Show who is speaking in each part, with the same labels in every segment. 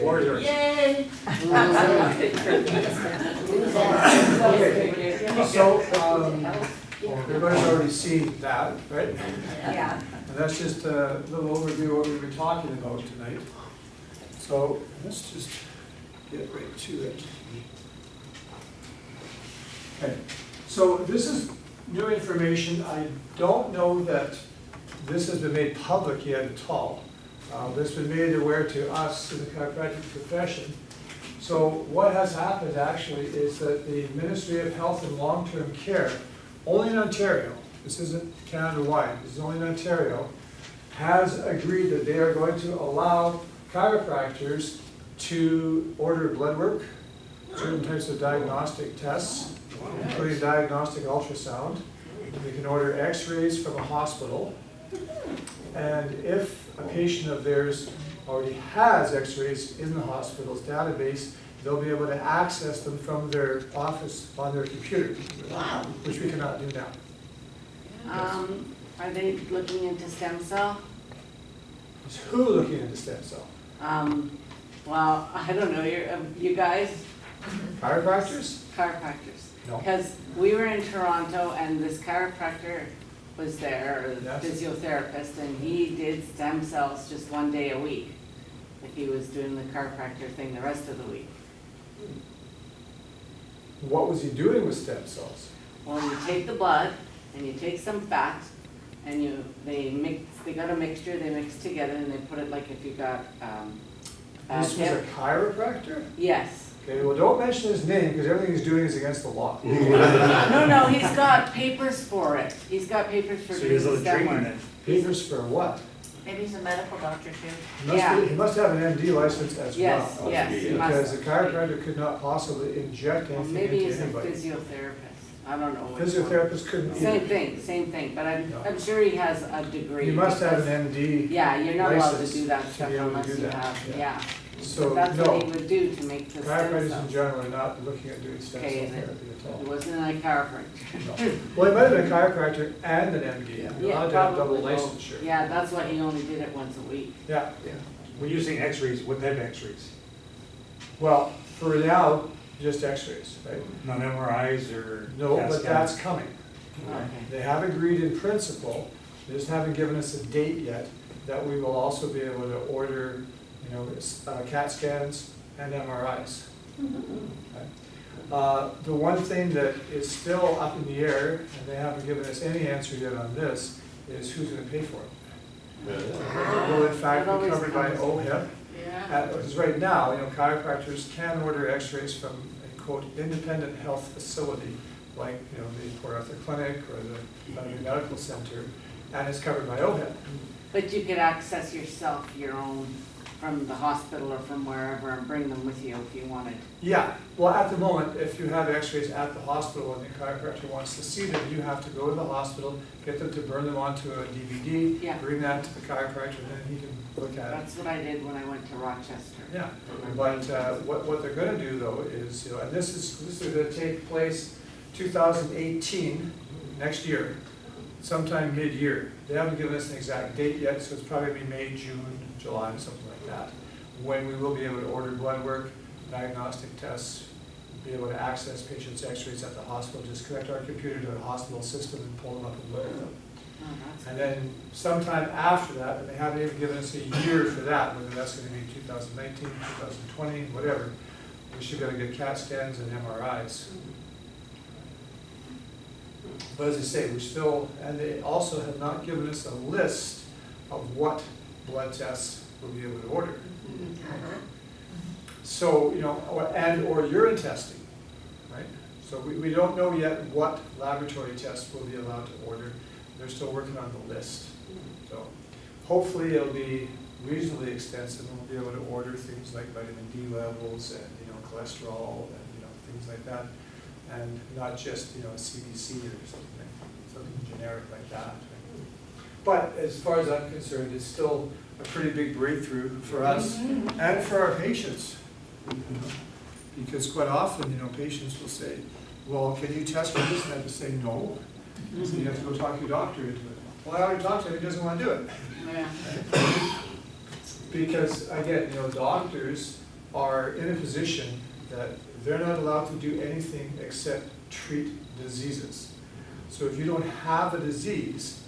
Speaker 1: Warriors.
Speaker 2: Yay!
Speaker 1: Okay, so, everybody's already seen that, right?
Speaker 2: Yeah.
Speaker 1: And that's just a little overview of what we've been talking about tonight. So let's just get right to it. Okay, so this is new information. I don't know that this has been made public yet at all. This has been made aware to us in the chiropractic profession. So what has happened actually is that the Ministry of Health and Long-Term Care, only in Ontario, this isn't Canada-wide, this is only in Ontario, has agreed that they are going to allow chiropractors to order blood work, certain types of diagnostic tests, including diagnostic ultrasound. They can order x-rays from a hospital. And if a patient of theirs already has x-rays in the hospital's database, they'll be able to access them from their office on their computer, which we cannot do now.
Speaker 2: Are they looking into stem cell?
Speaker 1: Is who looking into stem cell?
Speaker 2: Well, I don't know, you guys,
Speaker 1: Chiropractors?
Speaker 2: chiropractors.
Speaker 1: No.
Speaker 2: Because we were in Toronto and this chiropractor was there, or the
Speaker 1: Yes.
Speaker 2: physiotherapist, and he did stem cells just one day a week. If he was doing the chiropractor thing the rest of the week.
Speaker 1: What was he doing with stem cells?
Speaker 2: Well, you take the blood and you take some fat and they got a mixture, they mix together and they put it like if you got,
Speaker 1: This was a chiropractor?
Speaker 2: Yes.
Speaker 1: Okay, well, don't mention his name, because everything he's doing is against the law.
Speaker 2: No, he's got papers for it. He's got papers for
Speaker 3: So
Speaker 2: doing
Speaker 3: he has a
Speaker 2: stem
Speaker 3: training
Speaker 2: work.
Speaker 3: then?
Speaker 1: Papers for what?
Speaker 4: Maybe he's a medical doctor too.
Speaker 1: He must have an MD license as
Speaker 2: Yes,
Speaker 1: well.
Speaker 2: yes, he must.
Speaker 1: Because the chiropractor could not possibly inject
Speaker 2: Well,
Speaker 1: anything
Speaker 2: maybe he's
Speaker 1: into
Speaker 2: a
Speaker 1: anybody.
Speaker 2: physiotherapist. I don't know. which one.
Speaker 1: Physiotherapist couldn't either.
Speaker 2: Same thing, but I'm
Speaker 1: No.
Speaker 2: sure he has a degree.
Speaker 1: You must have
Speaker 2: because-
Speaker 1: an MD.
Speaker 2: Yeah, you're not allowed to
Speaker 1: license
Speaker 2: do that
Speaker 1: to
Speaker 2: stuff
Speaker 1: be able to
Speaker 2: unless
Speaker 1: do
Speaker 2: you
Speaker 1: that,
Speaker 2: have,
Speaker 1: yeah.
Speaker 2: yeah.
Speaker 1: So,
Speaker 2: But that's what
Speaker 1: no,
Speaker 2: he would do to make the stem
Speaker 1: chiropractors in
Speaker 2: cells.
Speaker 1: general are not looking at doing stem cell
Speaker 2: Okay,
Speaker 1: therapy
Speaker 2: then
Speaker 1: at all.
Speaker 2: He wasn't a chiropractor.
Speaker 1: No. Well, he might have been a chiropractor and an MD. You're
Speaker 2: Yeah,
Speaker 1: allowed to have double
Speaker 2: probably both.
Speaker 1: licensure.
Speaker 2: Yeah, that's why he only did it once a week.
Speaker 1: Yeah.
Speaker 3: We're using x-rays, what type of x-rays?
Speaker 1: Well, for now, just x-rays, right?
Speaker 3: Not MRIs or?
Speaker 1: No,
Speaker 3: CAT
Speaker 1: but
Speaker 3: scans?
Speaker 1: that's coming.
Speaker 2: Okay.
Speaker 1: They have agreed in principle, they just haven't given us a date yet, that we will also be able to order, CAT scans and MRIs. Okay. The one thing that is still up in the air, and they haven't given us any answer yet on this, is who's gonna pay for it. Will in fact be covered by OHIP?
Speaker 2: Yeah.
Speaker 1: Because right now, chiropractors can order x-rays from a quote, independent health facility, like, the Port Arthur Clinic or the Battery Medical Center, and it's covered by OHIP.
Speaker 2: But you could access yourself, your own, from the hospital or from wherever and bring them with you if you wanted.
Speaker 1: Yeah, well, at the moment, if you have x-rays at the hospital and the chiropractor wants to see them, you have to go to the hospital, get them to burn them onto a DVD,
Speaker 2: Yeah.
Speaker 1: bring that to the chiropractor, and then he can look at it.
Speaker 2: That's what I did when I went to Rochester.
Speaker 1: Yeah, but what they're gonna do though is, and this is gonna take place 2018, next year, sometime mid-year. They haven't given us an exact date yet, so it's probably gonna be May, June, July, something like that, when we will be able to order blood work, diagnostic tests, be able to access patients' x-rays at the hospital, just connect our computer to the hospital system and pull them up and look at them.
Speaker 2: Oh, that's
Speaker 1: And then sometime after that, and they haven't even given us a year for that, whether that's gonna be 2019, 2020, whatever, we should be able to get CAT scans and MRIs. But as I say, we're still, and they also have not given us a list of what blood tests we'll be able to order. So, or urine testing, right? So we don't know yet what laboratory tests we'll be allowed to order. They're still working on the list. So hopefully it'll be reasonably extensive and we'll be able to order things like vitamin D levels and, cholesterol and, things like that. And not just, a CBC or something generic like that. But as far as I'm concerned, it's still a pretty big breakthrough for us and for our patients. Because quite often, patients will say, well, can you test for this? And I have to say, no. So you have to go talk to your doctor into it. Well, I already talked to him, he doesn't want to do it.
Speaker 2: Yeah.
Speaker 1: Because again, doctors are in a position that they're not allowed to do anything except treat diseases. So if you don't have a disease,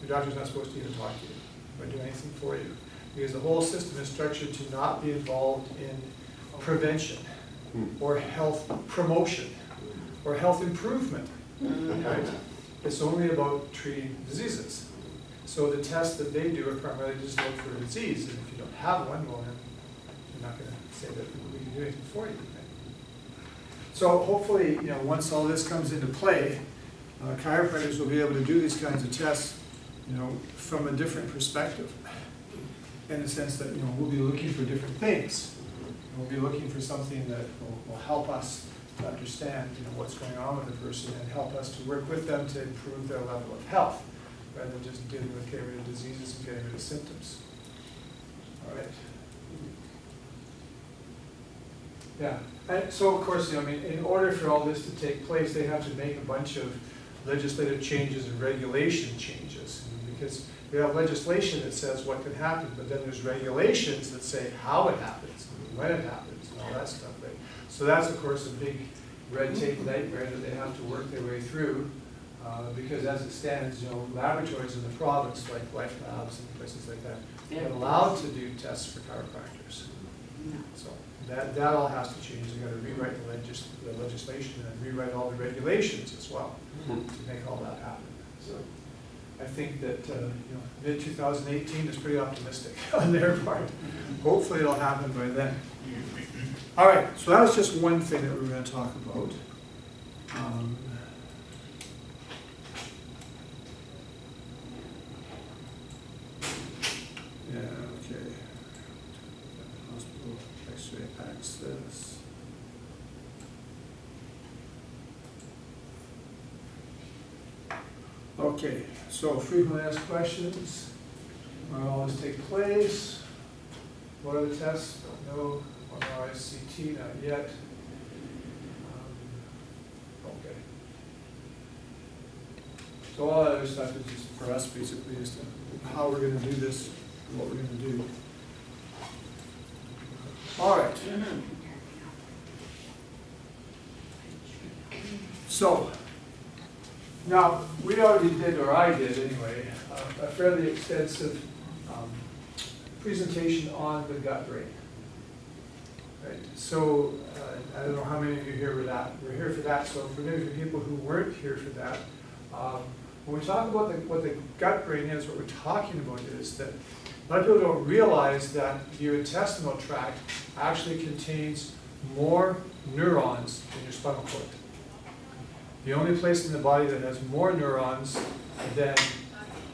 Speaker 1: your doctor's not supposed to even talk to you or do anything for you. Because the whole system is structured to not be involved in prevention or health promotion or health improvement. Right? It's only about treating diseases. So the tests that they do are primarily just look for a disease, and if you don't have one, well then you're not going to say that we can do anything for you. Right? So hopefully, once all this comes into play, chiropractors will be able to do these kinds of tests, from a different perspective. In the sense that, we'll be looking for different things. We'll be looking for something that will help us to understand, what's going on with the person and help us to work with them to improve their level of health, rather than just dealing with getting rid of diseases and getting rid of symptoms. All right. Yeah, and so of course, in order for all this to take place, they have to make a bunch of legislative changes and regulation changes, because we have legislation that says what can happen, but then there's regulations that say how it happens, and when it happens, and all that stuff, right? So that's, of course, a big red tape nightmare that they have to work their way through, because as it stands, laboratories in the province, like Life Labs and places like that,
Speaker 2: Yeah.
Speaker 1: are allowed to do tests for chiropractors.
Speaker 2: No.
Speaker 1: So that all has to change. They've got to rewrite the legislation and rewrite all the regulations as well to make all that happen. So I think that mid-2018 is pretty optimistic on their part. Hopefully it'll happen by then. All right, so that was just one thing that we were going to talk about. Yeah, okay. Hospital X-ray access. Okay, so frequently asked questions. Will always take place. What are the tests? Don't know. RICT, not yet. Okay. So all that other stuff is just for us, basically, as to how we're going to do this, and what we're going to do. All right. So, now, we already did, or I did anyway, a fairly extensive presentation on the gut brain. Right. So, I don't know how many of you here were here for that, so for maybe for people who weren't here for that, when we talk about what the gut brain is, what we're talking about is that a lot of people don't realize that your intestinal tract actually contains more neurons than your spinal cord. The only place in the body that has more neurons than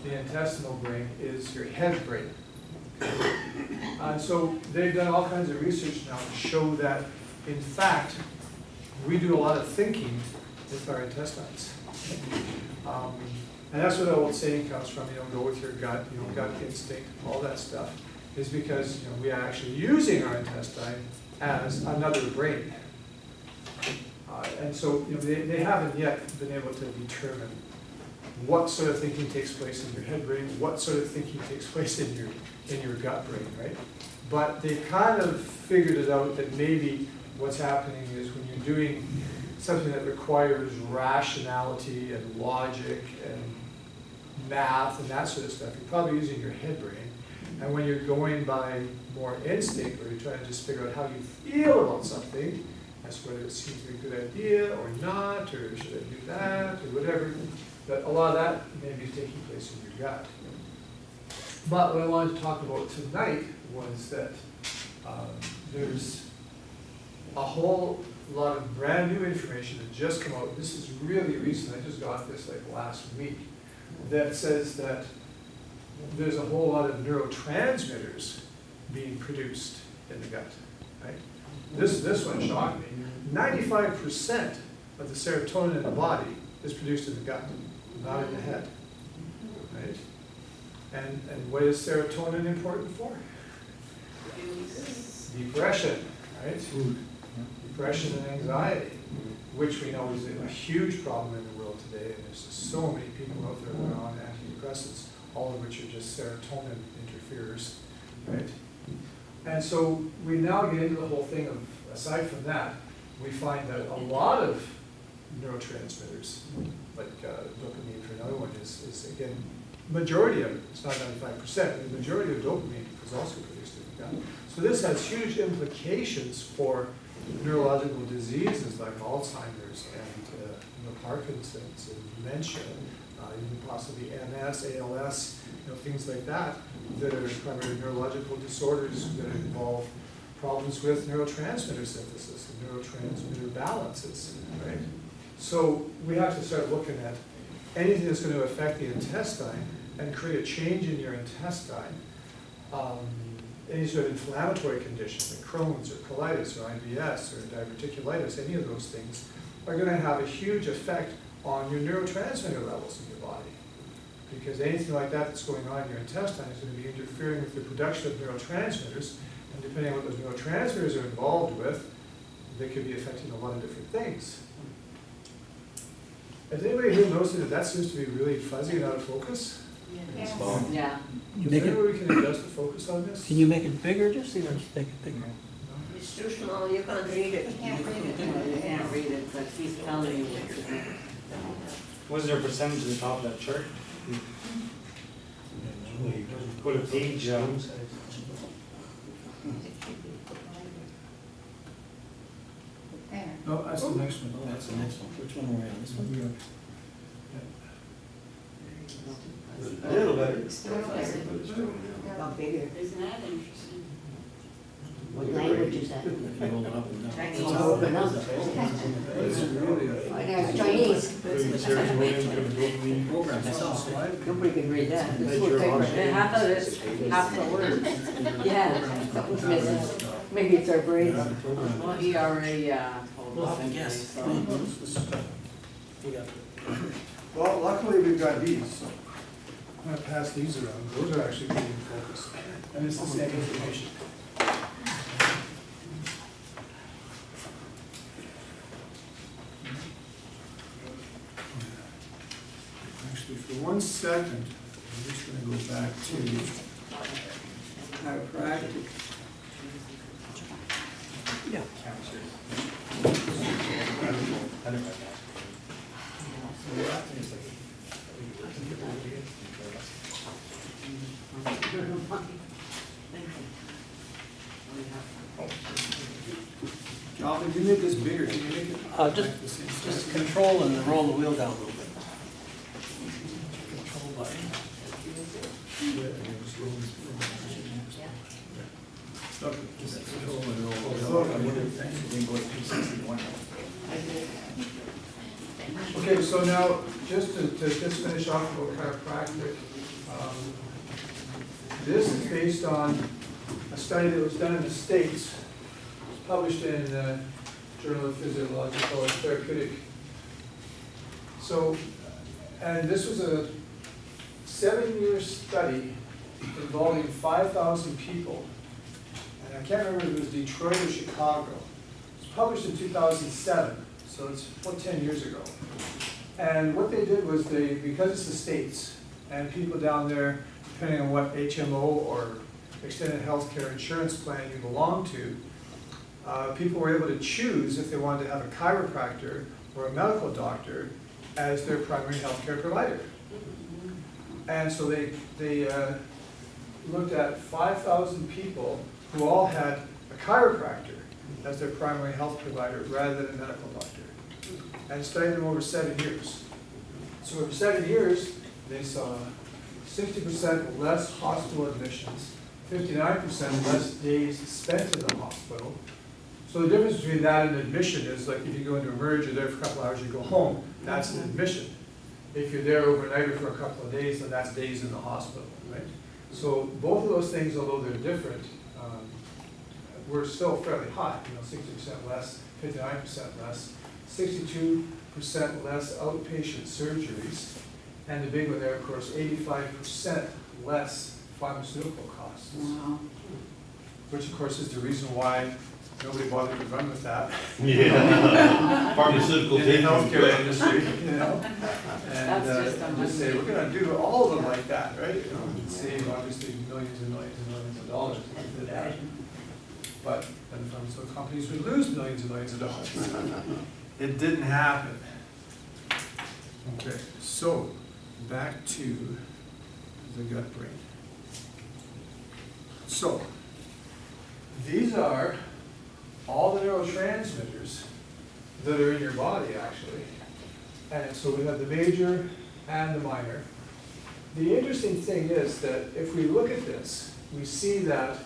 Speaker 1: the intestinal brain is your head brain. And so they've done all kinds of research now to show that, in fact, we do a lot of thinking with our intestines. And that's where the old saying comes from, go with your gut, gut instinct, all that stuff, is because we are actually using our intestine as another brain. And so they haven't yet been able to determine what sort of thinking takes place in your head brain, what sort of thinking takes place in your gut brain, right? But they've kind of figured it out that maybe what's happening is when you're doing something that requires rationality and logic and math and that sort of stuff, you're probably using your head brain. And when you're going by more instinct, or you're trying to just figure out how you feel about something, as whether it seems to be a good idea or not, or should I do that, or whatever, that a lot of that may be taking place in your gut. But what I wanted to talk about tonight was that there's a whole lot of brand new information that just come out. This is really recent. I just got this like last week. That says that there's a whole lot of neurotransmitters being produced in the gut. Right? This one shocked me. 95% of the serotonin in the body is produced in the gut, not in the head. Right? And what is serotonin important for? Depression, right? Depression and anxiety, which we know is a huge problem in the world today, and there's just so many people out there that are on antidepressants, all of which are just serotonin interferers, right? And so we now get into the whole thing of, aside from that, we find that a lot of neurotransmitters, like dopamine for another one, is again, majority of it, it's not 95%, the majority of dopamine is also produced in the gut. So this has huge implications for neurological diseases like Alzheimer's and Parkinson's and dementia, even possibly MS, ALS, things like that, that are primary neurological disorders that involve problems with neurotransmitter synthesis and neurotransmitter balances, right? So we have to start looking at anything that's going to affect the intestine and create a change in your intestine. Any sort of inflammatory condition, like Crohn's or colitis or IBS or diverticulitis, any of those things are going to have a huge effect on your neurotransmitter levels in your body. Because anything like that that's going on in your intestine is going to be interfering with the production of neurotransmitters, and depending on what those neurotransmitters are involved with, they could be affecting a lot of different things. Has anybody here noticed that that seems to be really fuzzy and out of focus?
Speaker 2: Yeah.
Speaker 1: Is there any way we can adjust the focus on this?
Speaker 5: Can you make it bigger, just see, or just make it bigger?
Speaker 4: It's too small, you can't read it.
Speaker 2: You can't read it, but he's telling you what's in it.
Speaker 3: Was there a percentage at the top of that chart? Put a page,
Speaker 4: There.
Speaker 1: No, that's the next one.
Speaker 5: Oh, that's the next one. Which one are we on? This one?
Speaker 6: A little better.
Speaker 4: Not bigger.
Speaker 2: Isn't that interesting?
Speaker 4: What language is that?
Speaker 5: If you roll it up and down.
Speaker 4: Chinese.
Speaker 5: It's all open up.
Speaker 1: It's really
Speaker 4: Chinese.
Speaker 5: Program itself.
Speaker 4: Nobody can read that.
Speaker 2: And half of it's, half the words. Yeah, something's missing. Maybe it's our brains. Well, he already, told us.
Speaker 5: I guess.
Speaker 2: So-
Speaker 5: You got it.
Speaker 1: Well, luckily we've got these, so I'm gonna pass these around. Those are actually pretty in focus. And it's the same information. Actually, for 1 second, I'm just gonna go back to chiropractic.
Speaker 5: Yeah.
Speaker 1: Calvin, can you make this bigger? Can you make it?
Speaker 5: Just-
Speaker 1: the same
Speaker 5: Just
Speaker 1: size?
Speaker 5: control and then roll the wheel down a little bit. Control button.
Speaker 1: Okay.
Speaker 5: Just control and roll.
Speaker 1: Okay, so now, just to just finish off about chiropractic, this is based on a study that was done in the States, published in the Journal of Physiological and Therapeutic. So, and this was a 7-year study involving 5,000 people. And I can't remember if it was Detroit or Chicago. It was published in 2007, so it's about 10 years ago. And what they did was because it's the States, and people down there, depending on what HMO or extended healthcare insurance plan you belong to, people were able to choose if they wanted to have a chiropractor or a medical doctor as their primary healthcare provider. And so they looked at 5,000 people who all had a chiropractor as their primary health provider rather than a medical doctor, and studied them over 7 years. So over 7 years, they saw 60% less hospital admissions, 59% less days spent in the hospital. So the difference between that and admission is like if you go into emerge, you're there for a couple hours, you go home, that's an admission. If you're there overnight or for a couple of days, then that's days in the hospital, right? So both of those things, although they're different, were still fairly high, 60% less, 59% less, 62% less outpatient surgeries, and the big one there, of course, 85% less pharmaceutical costs.
Speaker 2: Wow.
Speaker 1: Which of course is the reason why nobody bothered to run with that.
Speaker 6: Yeah. Pharmaceutical
Speaker 1: In the
Speaker 6: treatment.
Speaker 1: healthcare industry, And
Speaker 2: That's just
Speaker 1: just say, we're gonna do all of them like that, right? And save obviously millions and millions and millions of dollars if we did that. but then the pharmaceutical companies would lose millions and millions of dollars. It didn't happen. Okay, so back to the gut brain. So these are all the neurotransmitters that are in your body, actually. And so we have the major and the minor. The interesting thing is that if we look at this, we see that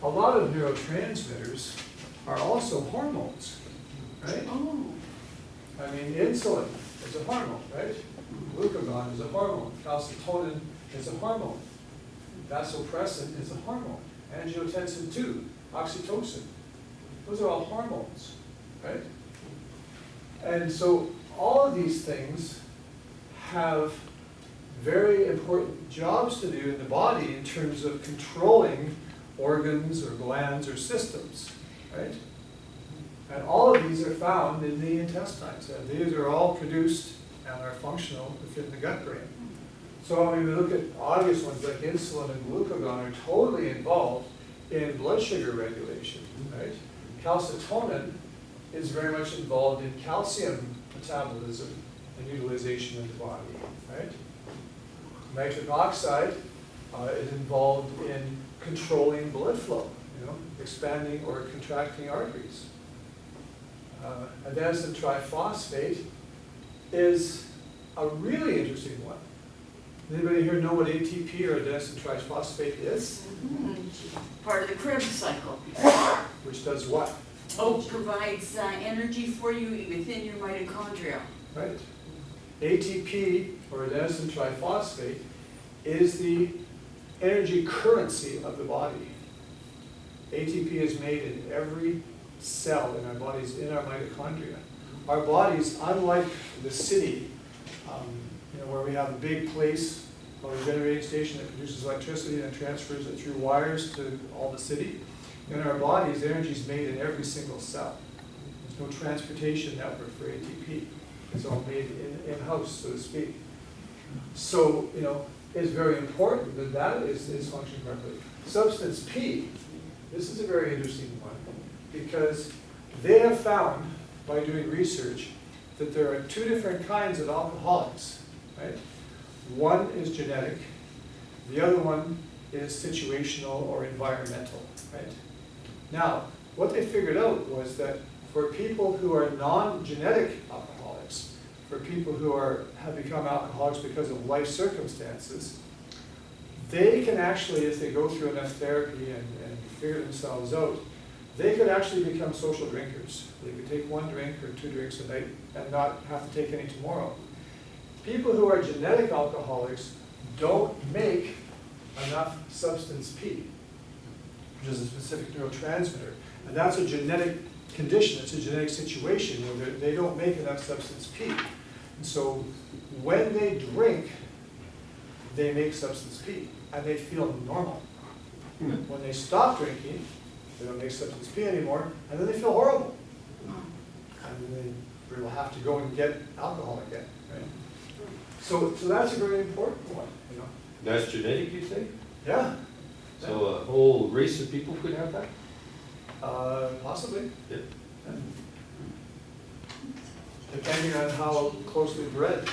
Speaker 1: a lot of neurotransmitters are also hormones, right?
Speaker 2: Oh.
Speaker 1: I mean, insulin is a hormone, right? Glucagon is a hormone. Calcitonin is a hormone. Vasopressin is a hormone. Angiotensin 2, oxytocin. Those are all hormones, right? And so all of these things have very important jobs to do in the body in terms of controlling organs or glands or systems, right? And all of these are found in the intestines, and these are all produced and are functional within the gut brain. So when we look at obvious ones like insulin and glucagon are totally involved in blood sugar regulation, right? Calcitonin is very much involved in calcium metabolism and utilization in the body, right? Nitric oxide is involved in controlling blood flow, expanding or contracting arteries. Adenosine triphosphate is a really interesting one. Anybody here know what ATP or adenosine triphosphate is?
Speaker 7: Part of the Krebs cycle.
Speaker 1: Which does what?
Speaker 7: Provides energy for you within your mitochondria.
Speaker 1: Right. ATP, or adenosine triphosphate, is the energy currency of the body. ATP is made in every cell in our bodies, in our mitochondria. Our bodies, unlike the city, where we have a big place, or a generating station that produces electricity and transfers it through wires to all the city, in our bodies, energy is made in every single cell. There's no transportation network for ATP. It's all made in-house, so to speak. So, it's very important that that is functioning correctly. Substance P, this is a very interesting one, because they have found, by doing research, that there are two different kinds of alcoholics, right? One is genetic, the other one is situational or environmental, right? Now, what they figured out was that for people who are non-genetic alcoholics, for people who have become alcoholics because of life circumstances, they can actually, if they go through enough therapy and figure themselves out, they could actually become social drinkers. They could take 1 drink or 2 drinks a night and not have to take any tomorrow. People who are genetic alcoholics don't make enough substance P, which is a specific neurotransmitter. And that's a genetic condition, it's a genetic situation where they don't make enough substance P. And so when they drink, they make substance P, and they feel normal. When they stop drinking, they don't make substance P anymore, and then they feel horrible. And then they will have to go and get alcohol again, right? So that's a very important one,
Speaker 6: That's genetic, you say?
Speaker 1: Yeah.
Speaker 6: So a whole race of people could have that?
Speaker 1: Possibly.
Speaker 6: Yeah.
Speaker 1: Depending on how closely bred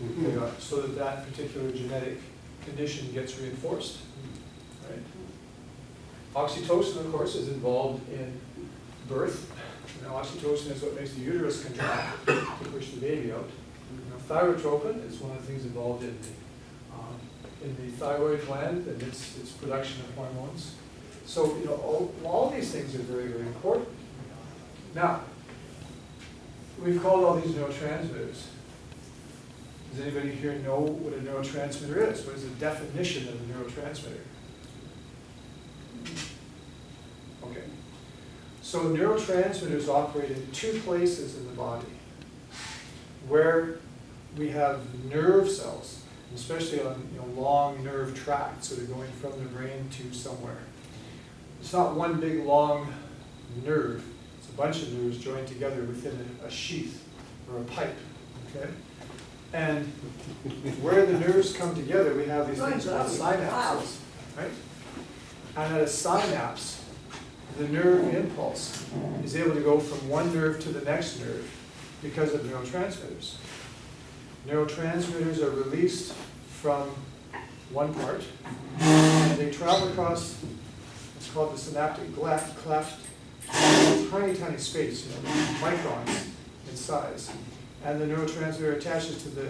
Speaker 1: they are, so that that particular genetic condition gets reinforced. Right? Oxytocin, of course, is involved in birth. Oxytocin is what makes the uterus contract to push the baby out. Thyrotropin is one of the things involved in the thyroid gland and its production of hormones. So all these things are very, very important. Now, we've called all these neurotransmitters. Does anybody here know what a neurotransmitter is? What is the definition of a neurotransmitter? Okay. So neurotransmitters operate in 2 places in the body where we have nerve cells, especially on long nerve tracts that are going from the brain to somewhere. It's not one big long nerve. It's a bunch of nerves joined together within a sheath or a pipe. Okay? And where the nerves come together, we have these things called synapses, right? And at a synapse, the nerve impulse is able to go from one nerve to the next nerve because of neurotransmitters. Neurotransmitters are released from one part, and they travel across, it's called the synaptic cleft, tiny, tiny space, microns in size. And the neurotransmitter attaches to the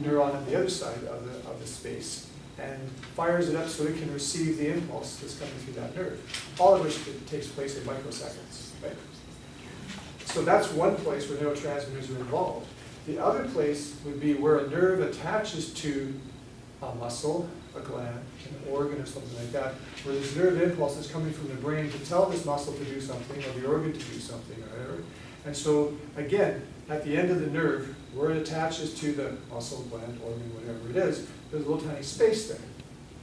Speaker 1: neuron on the other side of the space and fires it up so it can receive the impulse that's coming through that nerve, all of which takes place in microseconds. Right? So that's one place where neurotransmitters are involved. The other place would be where a nerve attaches to a muscle, a gland, an organ or something like that, where this nerve impulse is coming from the brain to tell this muscle to do something or the organ to do something or whatever. And so, again, at the end of the nerve, where it attaches to the muscle, gland, organ, whatever it is, there's a little tiny space there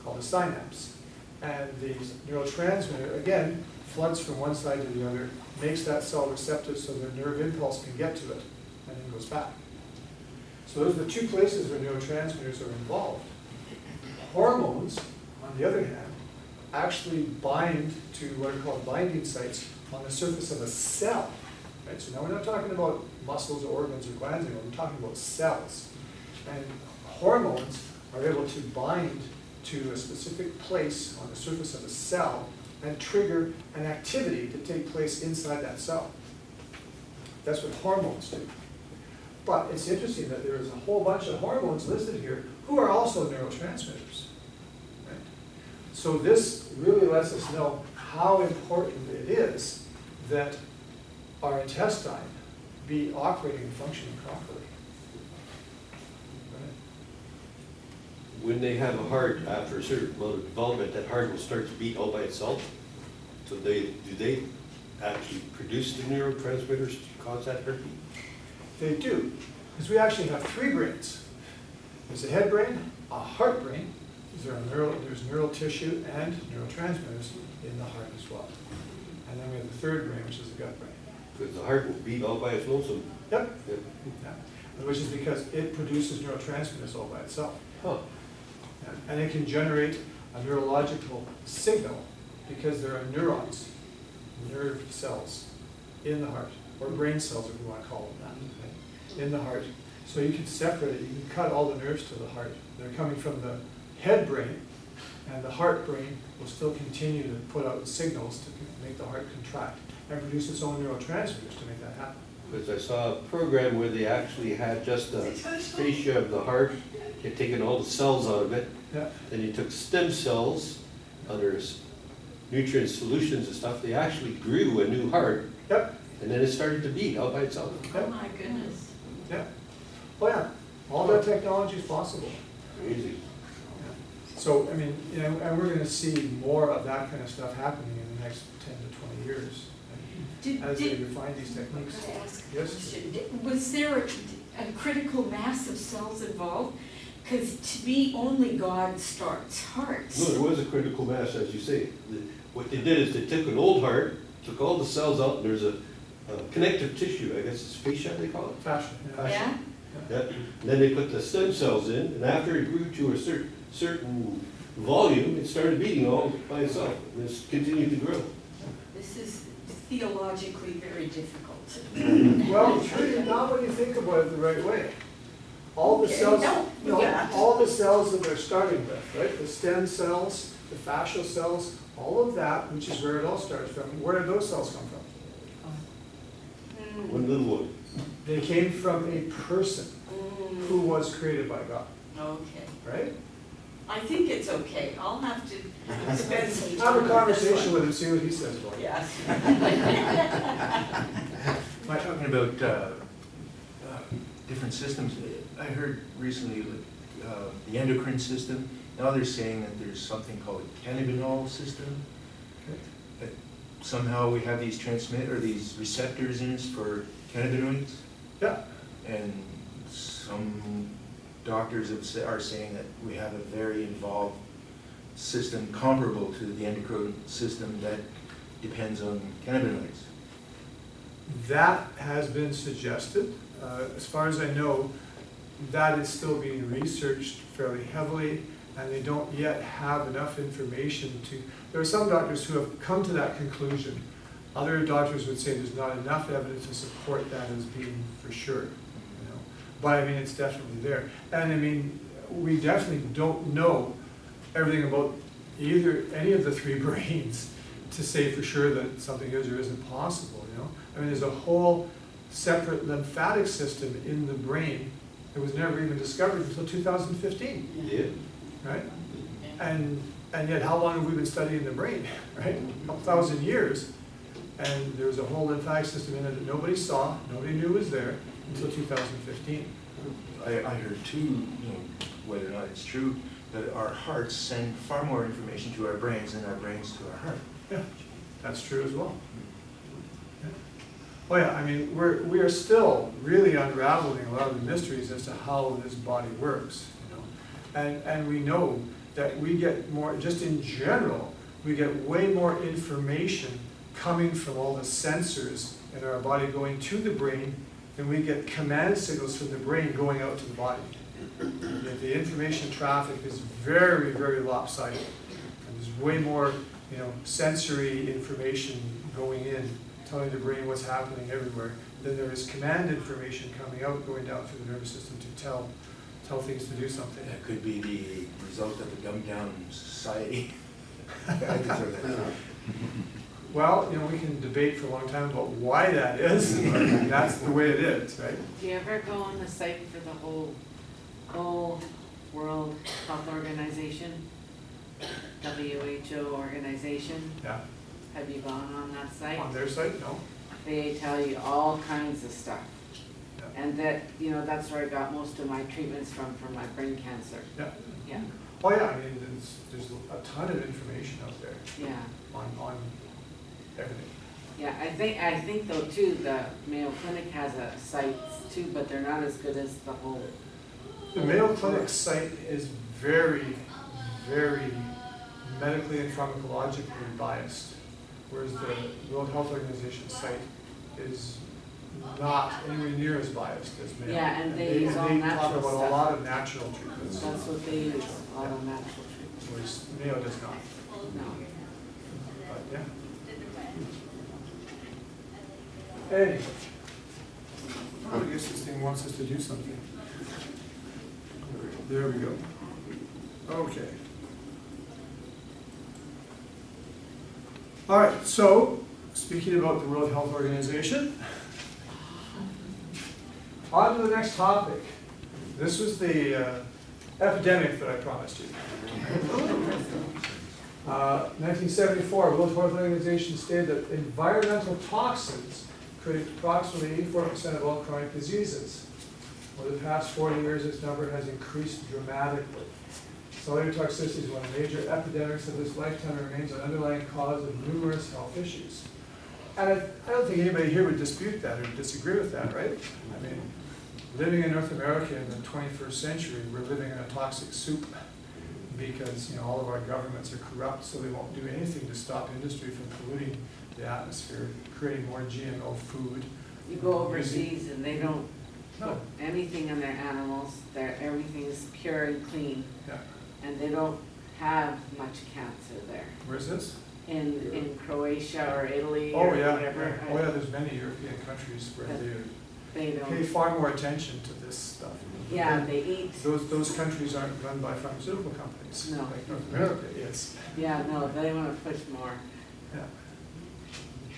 Speaker 1: called a synapse. And the neurotransmitter, again, floods from one side to the other, makes that cell receptive so the nerve impulse can get to it, and then goes back. So those are the two places where neurotransmitters are involved. Hormones, on the other hand, actually bind to what are called binding sites on the surface of a cell. Right? So now we're not talking about muscles or organs or glands anymore, we're talking about cells. And hormones are able to bind to a specific place on the surface of a cell and trigger an activity to take place inside that cell. That's what hormones do. But it's interesting that there is a whole bunch of hormones listed here who are also neurotransmitters. Right? So this really lets us know how important it is that our intestine be operating and functioning properly. Right?
Speaker 6: When they have a heart, after a certain amount of development, that heart will start to beat all by itself. So do they actually produce the neurotransmitters to cause that heartbeat?
Speaker 1: They do, because we actually have three brains. There's a head brain, a heart brain, there's neural tissue and neurotransmitters in the heart as well. And then we have the third brain, which is the gut brain.
Speaker 6: Because the heart will beat all by its lonesome.
Speaker 1: Yep.
Speaker 6: Yep.
Speaker 1: Yeah. Which is because it produces neurotransmitters all by itself.
Speaker 6: Huh.
Speaker 1: Yeah. And it can generate a neurological signal because there are neurons, nerve cells in the heart, or brain cells if you want to call them that, right? In the heart. So you can separate it, you can cut all the nerves to the heart. They're coming from the head brain, and the heart brain will still continue to put out signals to make the heart contract and produce its own neurotransmitters to make that happen.
Speaker 6: Because I saw a program where they actually had just a fascia of the heart, you'd taken all the cells out of it,
Speaker 1: Yeah.
Speaker 6: then you took stem cells under nutrient solutions and stuff, they actually grew a new heart,
Speaker 1: Yep.
Speaker 6: and then it started to beat all by itself.
Speaker 7: Oh my goodness.
Speaker 1: Yeah. Oh yeah. All that technology is possible.
Speaker 6: Crazy.
Speaker 1: So, I mean, you know, and we're going to see more of that kind of stuff happening in the next 10 to 20 years as they refine these techniques.
Speaker 7: Could I ask a
Speaker 1: Yes?
Speaker 7: question? Was there a critical mass of cells involved? Because to me, only God starts hearts.
Speaker 6: No, there was a critical mass, as you say. What they did is they took an old heart, took all the cells out, and there's a connective tissue, I guess it's fascia they call it.
Speaker 1: Fashion. Yeah.
Speaker 7: Yeah?
Speaker 6: Yeah. And then they put the stem cells in, and after it grew to a certain volume, it started beating all by itself, and it's continued to grow.
Speaker 7: This is theologically very difficult.
Speaker 1: Well, it's really not when you think about it the right way. All the
Speaker 7: Okay,
Speaker 1: cells,
Speaker 7: no, yeah.
Speaker 1: all the cells that they're starting with, right? The stem cells, the fascial cells, all of that, which is where it all starts from. Where did those cells come from?
Speaker 6: One little one.
Speaker 1: They came from a person who was created by God,
Speaker 7: Okay.
Speaker 1: right?
Speaker 7: I think it's okay. I'll have to spend some time
Speaker 1: Have a
Speaker 7: with
Speaker 1: conversation
Speaker 7: this one.
Speaker 1: with him, see what he says about it.
Speaker 7: Yes.
Speaker 8: Am I talking about different systems? I heard recently the endocrine system. Now they're saying that there's something called a cannabinol system.
Speaker 1: Okay.
Speaker 8: That somehow we have these these receptors in us for cannabinoids,
Speaker 1: Yeah,
Speaker 8: and some doctors are saying that we have a very involved system comparable to the endocrine system that depends on cannabinoids.
Speaker 1: that has been suggested. As far as I know, that is still being researched fairly heavily, and they don't yet have enough information to, there are some doctors who have come to that conclusion, Other doctors would say there's not enough evidence to support that as being for sure, you know. But I mean, it's definitely there. And I mean, we definitely don't know everything about any of the three brains to say for sure that something is or isn't possible, you know. I mean, there's a whole separate lymphatic system in the brain that was never even discovered until 2015,
Speaker 6: Yeah.
Speaker 1: right? And yet, how long have we been studying the brain, right? A couple thousand years. And there was a whole lymphatic system in it that nobody saw, nobody knew was there until 2015.
Speaker 8: I heard too, you know, whether or not it's true, that our hearts send far more information to our brains than our brains to our heart.
Speaker 1: Yeah, that's true as well. Yeah. Oh yeah, I mean, we are still really unraveling a lot of the mysteries as to how this body works, you know. And we know that we get more, just in general, we get way more information coming from all the sensors in our body going to the brain than we get command signals from the brain going out to the body. The information traffic is very, very lopsided. And there's way more, you know, sensory information going in, telling the brain what's happening everywhere, than there is command information coming out, going down through the nervous system to tell things to do something.
Speaker 8: That could be the result of a dumbed-down society. I could throw that out.
Speaker 1: Well, you know, we can debate for a long time about why that is, but that's the way it is, right?
Speaker 2: Do you ever go on the site for the whole World Health Organization, WHO organization?
Speaker 1: Yeah.
Speaker 2: Have you gone on that site?
Speaker 1: On their site, no?
Speaker 2: They tell you all kinds of stuff.
Speaker 1: Yeah.
Speaker 2: And that, you know, that's where I got most of my treatments from for my brain cancer.
Speaker 1: Yeah.
Speaker 2: Yeah,
Speaker 1: Oh yeah, I mean, there's a ton of information out there
Speaker 2: yeah.
Speaker 1: on everything.
Speaker 2: Yeah, I think though too, the Mayo Clinic has a site too, but they're not as good as the whole.
Speaker 1: The Mayo Clinic site is very, very medically and pharmacologically biased, whereas the World Health Organization site is not anywhere near as biased as Mayo.
Speaker 2: Yeah, and they use all
Speaker 1: They
Speaker 2: natural
Speaker 1: talk about
Speaker 2: stuff.
Speaker 1: a lot of natural treatments,
Speaker 2: That's what they use, a lot of natural treatments.
Speaker 1: whereas Mayo does not.
Speaker 2: No.
Speaker 1: But yeah. Hey. Oh, I guess this thing wants us to do something. There we go. Okay. All right, so speaking about the World Health Organization, on to the next topic. This was the epidemic that I promised you. 1974, World Health Organization stated that environmental toxins create approximately 84% of all chronic diseases. Over the past 40 years, this number has increased dramatically. Cellular toxicity is one of the major epidemics of this lifetime and remains an underlying cause of numerous health issues. And I don't think anybody here would dispute that or disagree with that, right? I mean, living in North America in the 21st century, we're living in a toxic soup because, you know, all of our governments are corrupt, so they won't do anything to stop industry from polluting the atmosphere, creating more GMO food.
Speaker 2: You go overseas and they don't
Speaker 1: No.
Speaker 2: put anything on their animals, everything is pure and clean,
Speaker 1: Yeah.
Speaker 2: and they don't have much cancer there.
Speaker 1: Where's this?
Speaker 2: In Croatia or Italy
Speaker 1: Oh,
Speaker 2: or
Speaker 1: yeah.
Speaker 2: whatever.
Speaker 1: Oh, yeah, there's many European countries where
Speaker 2: But
Speaker 1: they
Speaker 2: They
Speaker 1: pay
Speaker 2: don't,
Speaker 1: far more attention to this stuff.
Speaker 2: yeah,
Speaker 1: And
Speaker 2: they eat,
Speaker 1: those countries aren't run by pharmaceutical companies.
Speaker 2: No.
Speaker 1: Like North America is.
Speaker 2: yeah, no, they wanna push more.
Speaker 1: Yeah.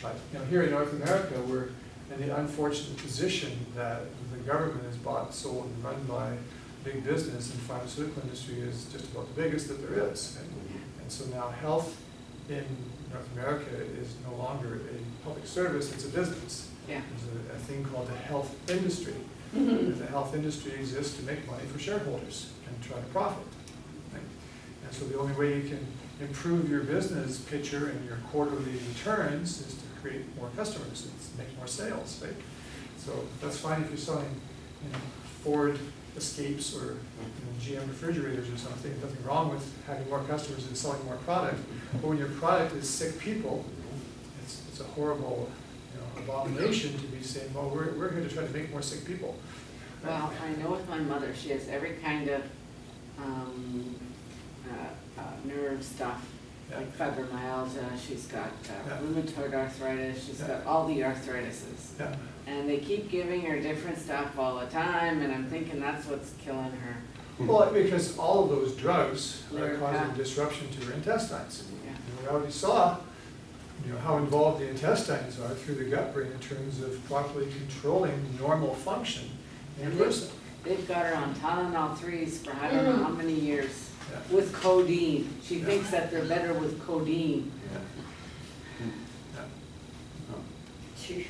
Speaker 1: But, you know, here in North America, we're in the unfortunate position that the government is bought, sold, and run by big business, and the pharmaceutical industry is just about the biggest that there is. And so now health in North America is no longer a public service, it's a business.
Speaker 2: Yeah.
Speaker 1: There's a thing called the health industry. And the health industry exists to make money for shareholders and try to profit. Right? And so the only way you can improve your business picture and your quarterly returns is to create more customers, and make more sales, right? So that's fine if you're selling, you know, Ford Escapes or, you know, GM refrigerators or something. There's nothing wrong with having more customers and selling more product. But when your product is sick people, it's a horrible, you know, abomination to be saying, well, we're here to try to make more sick people.
Speaker 2: Well, I know with my mother, she has every kind of nerve stuff, like fibromyalgia, she's got
Speaker 1: Yeah.
Speaker 2: rheumatoid arthritis, she's got all the arthritises.
Speaker 1: Yeah.
Speaker 2: And they keep giving her different stuff all the time, and I'm thinking that's what's killing her.
Speaker 1: Well, because all of those drugs are
Speaker 2: They're-
Speaker 1: causing disruption to her intestines.
Speaker 2: Yeah.
Speaker 1: And we already saw, how involved the intestines are through the gut brain in terms of properly controlling normal function in a
Speaker 2: And
Speaker 1: person.
Speaker 2: They've got her on Tylenol 3s for I don't know how many years,
Speaker 1: Yeah.
Speaker 2: with codeine. She
Speaker 1: Yeah.
Speaker 2: thinks that they're better with codeine.
Speaker 1: Yeah. Yeah.
Speaker 4: Sheesh.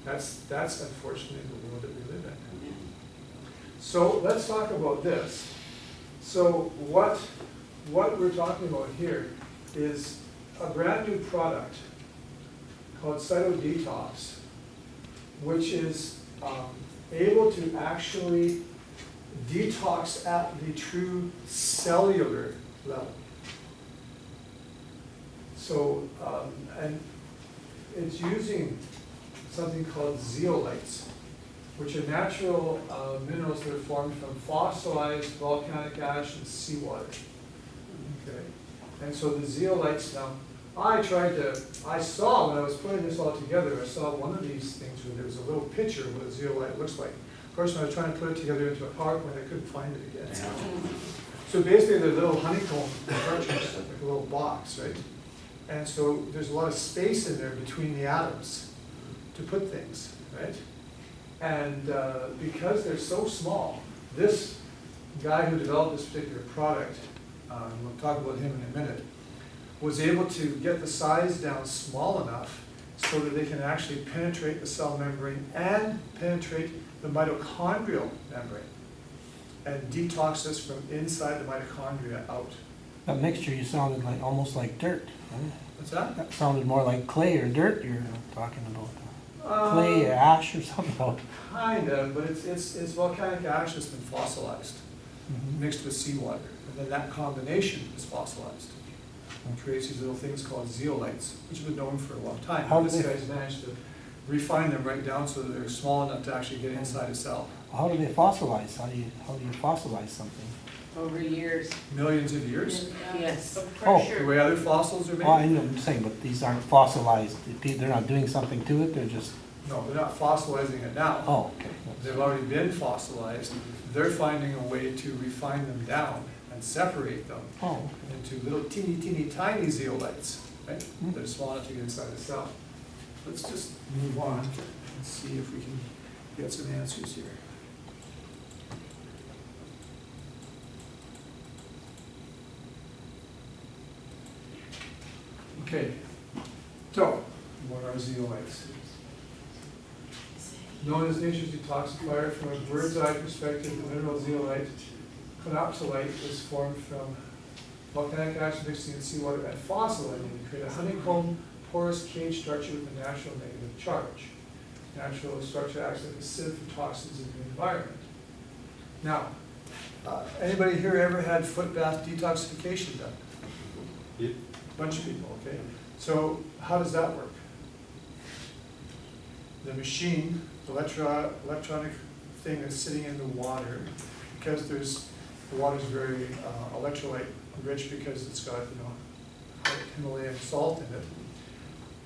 Speaker 1: That's unfortunately the world that we live in. So let's talk about this. So what we're talking about here is a brand new product called Cytodetox, which is able to actually detox at the true cellular level. So, and it's using something called zeolites, which are natural minerals that are formed from fossilized volcanic ash and seawater. Okay, and so the zeolites now, I saw when I was putting this all together, I saw one of these things where there was a little picture of what a zeolite looks like. Of course, when I was trying to put it together into a PowerPoint, I couldn't find it again. So basically, they're little honeycomb structures, like a little box, right? And so there's a lot of space in there between the atoms to put things, right? And because they're so small, this guy who developed this particular product, we'll talk about him in a minute, was able to get the size down small enough so that they can actually penetrate the cell membrane and penetrate the mitochondrial membrane and detox this from inside the mitochondria out.
Speaker 5: That mixture, you sounded like, almost like dirt. Huh?
Speaker 1: What's that?
Speaker 5: That sounded more like clay or dirt you're talking about. Clay, ash or something.
Speaker 1: Kind of, but it's volcanic ash that's been fossilized,
Speaker 5: Mhm.
Speaker 1: mixed with seawater, and then that combination is fossilized. And creates these little things called zeolites, which have been known for a long time.
Speaker 5: How do
Speaker 1: This
Speaker 5: they-
Speaker 1: guy's managed to refine them right down so that they're small enough to actually get inside a cell.
Speaker 5: How do they fossilize? How do you fossilize something?
Speaker 2: Over years,
Speaker 1: Millions of years,
Speaker 2: yes.
Speaker 5: Oh.
Speaker 1: the way other fossils are
Speaker 5: Oh, I
Speaker 1: made.
Speaker 5: know what I'm saying, but these aren't fossilized. They're not doing something to it, they're just,
Speaker 1: No, they're not fossilizing it now.
Speaker 5: oh, okay.
Speaker 1: They've already been fossilized. They're finding a way to refine them down and separate them
Speaker 5: Oh,
Speaker 1: into little teeny, teeny, tiny zeolites, right? That are small enough to get inside the cell. Let's just move on and see if we can get some answers here. Okay, so what are zeolites? Known as nature's detoxifier, from a bird's eye perspective, the mineral zeolite, clinopsilite, is formed from volcanic ash mixing in seawater and fossilizing to create a honeycomb porous cage structure with a natural negative charge. Natural structure acts like a sieve for toxins in the environment. Now, anybody here ever had foot bath detoxification done?
Speaker 6: Yep.
Speaker 1: Bunch of people, okay. So how does that work? The machine, the electronic thing that's sitting in the water, because the water's very electrolyte rich because it's got, Himalayan salt in it.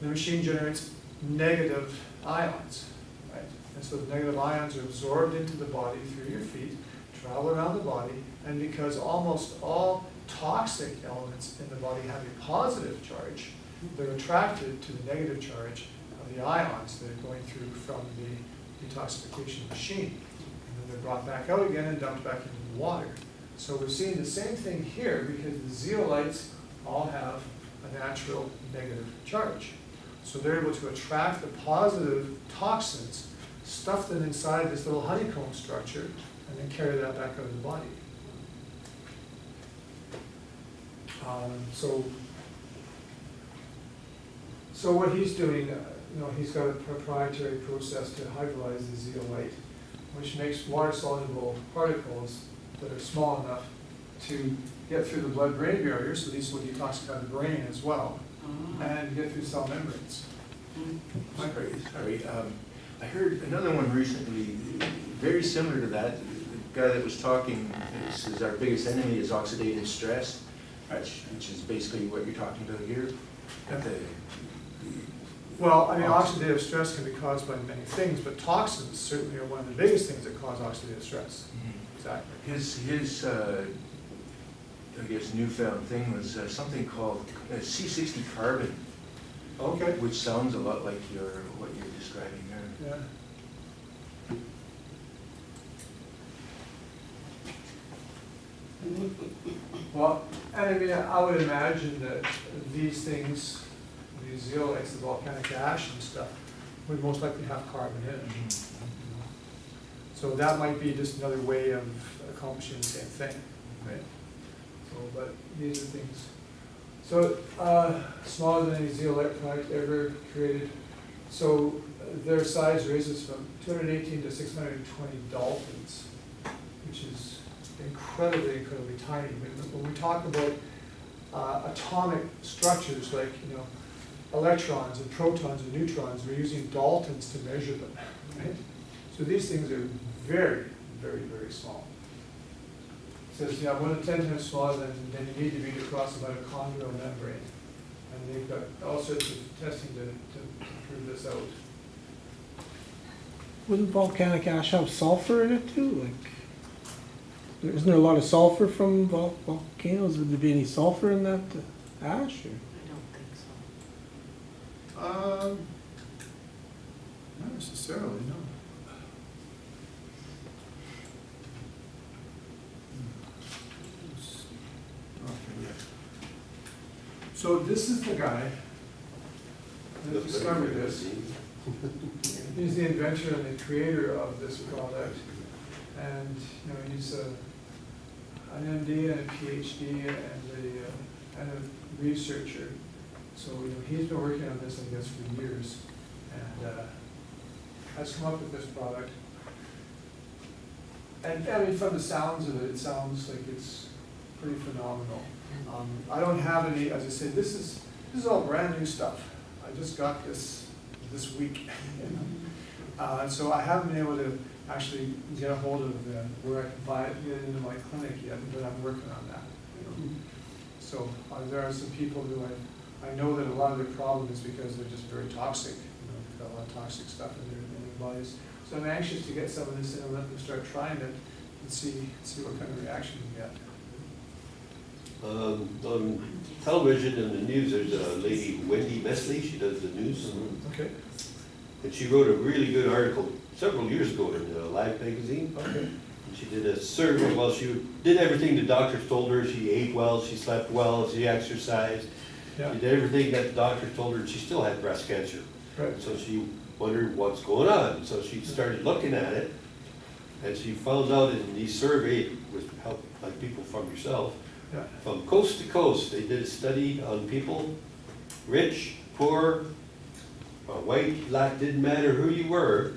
Speaker 1: The machine generates negative ions, right? And so the negative ions are absorbed into the body through your feet, travel around the body, and because almost all toxic elements in the body have a positive charge, they're attracted to the negative charge of the ions that are going through from the detoxification machine. And then they're brought back out again and dumped back into the water. So we're seeing the same thing here because the zeolites all have a natural negative charge. So they're able to attract the positive toxins, stuff them inside this little honeycomb structure, and then carry that back out of the body. So what he's doing, he's got a proprietary process to hydrolyze the zeolite, which makes water-soluble particles that are small enough to get through the blood-brain barrier, so these will detoxify the brain as well, and get through cell membranes.
Speaker 8: Sorry, I heard another one recently, very similar to that. The guy that was talking says our biggest enemy is oxidative stress. Which is basically what you're talking about here. At the
Speaker 1: Well, I mean, oxidative stress can be caused by many things, but toxins certainly are one of the biggest things that cause oxidative stress. Exactly.
Speaker 8: His I guess newfound thing was something called C60 carbon,
Speaker 1: Okay.
Speaker 8: which sounds a lot like what you're describing there.
Speaker 1: Yeah. Well, and I mean, I would imagine that these things, these zeolites, the volcanic ash and stuff, would most likely have carbon in it. So that might be just another way of accomplishing the same thing, right? So, but these are things. So, smaller than any zeolite product ever created. So their size ranges from 218 to 620 daltons, which is incredibly tiny. When we talk about atomic structures like, electrons and protons and neutrons, we're using daltons to measure them, right? So these things are very, very, very small. It says, more than 10 times smaller than you need to be to cross the mitochondrial membrane. And they've got all sorts of testing to prove this out.
Speaker 5: Wouldn't volcanic ash have sulfur in it too? Isn't there a lot of sulfur from volcanoes? Would there be any sulfur in that ash? Or?
Speaker 2: I don't think so.
Speaker 1: Not necessarily, no. So this is the guy that discovered this. He's the inventor and the creator of this product. And he's an MD and a PhD and a researcher. So he's been working on this, I guess, for years, and has come up with this product. And I mean, from the sounds of it, it sounds like it's pretty phenomenal. I don't have any, as I said, this is all brand new stuff. I just got this week. So I haven't been able to actually get a hold of where I can buy it, get it into my clinic yet, but I'm working on that. So there are some people who I know that a lot of their problem is because they're just very toxic. They've got a lot of toxic stuff in their bodies. So I'm anxious to get some of this in and let them start trying it and see what kind of reaction we get.
Speaker 6: On television and the news, there's a lady, Wendy Mesley, she does the news.
Speaker 1: Okay.
Speaker 6: And she wrote a really good article several years ago in Live magazine.
Speaker 1: Okay.
Speaker 6: And she did a survey. Well, she did everything the doctors told her. She ate well, she slept well, she exercised.
Speaker 1: Yeah.
Speaker 6: She did everything that the doctors told her, and she still had breast cancer.
Speaker 1: Right.
Speaker 6: So she wondered what's going on. So she started looking at it, and she found out in these surveys, with help like people from yourself,
Speaker 1: Yeah.
Speaker 6: from coast to coast, they did a study on people, rich, poor, white, black, didn't matter who you were.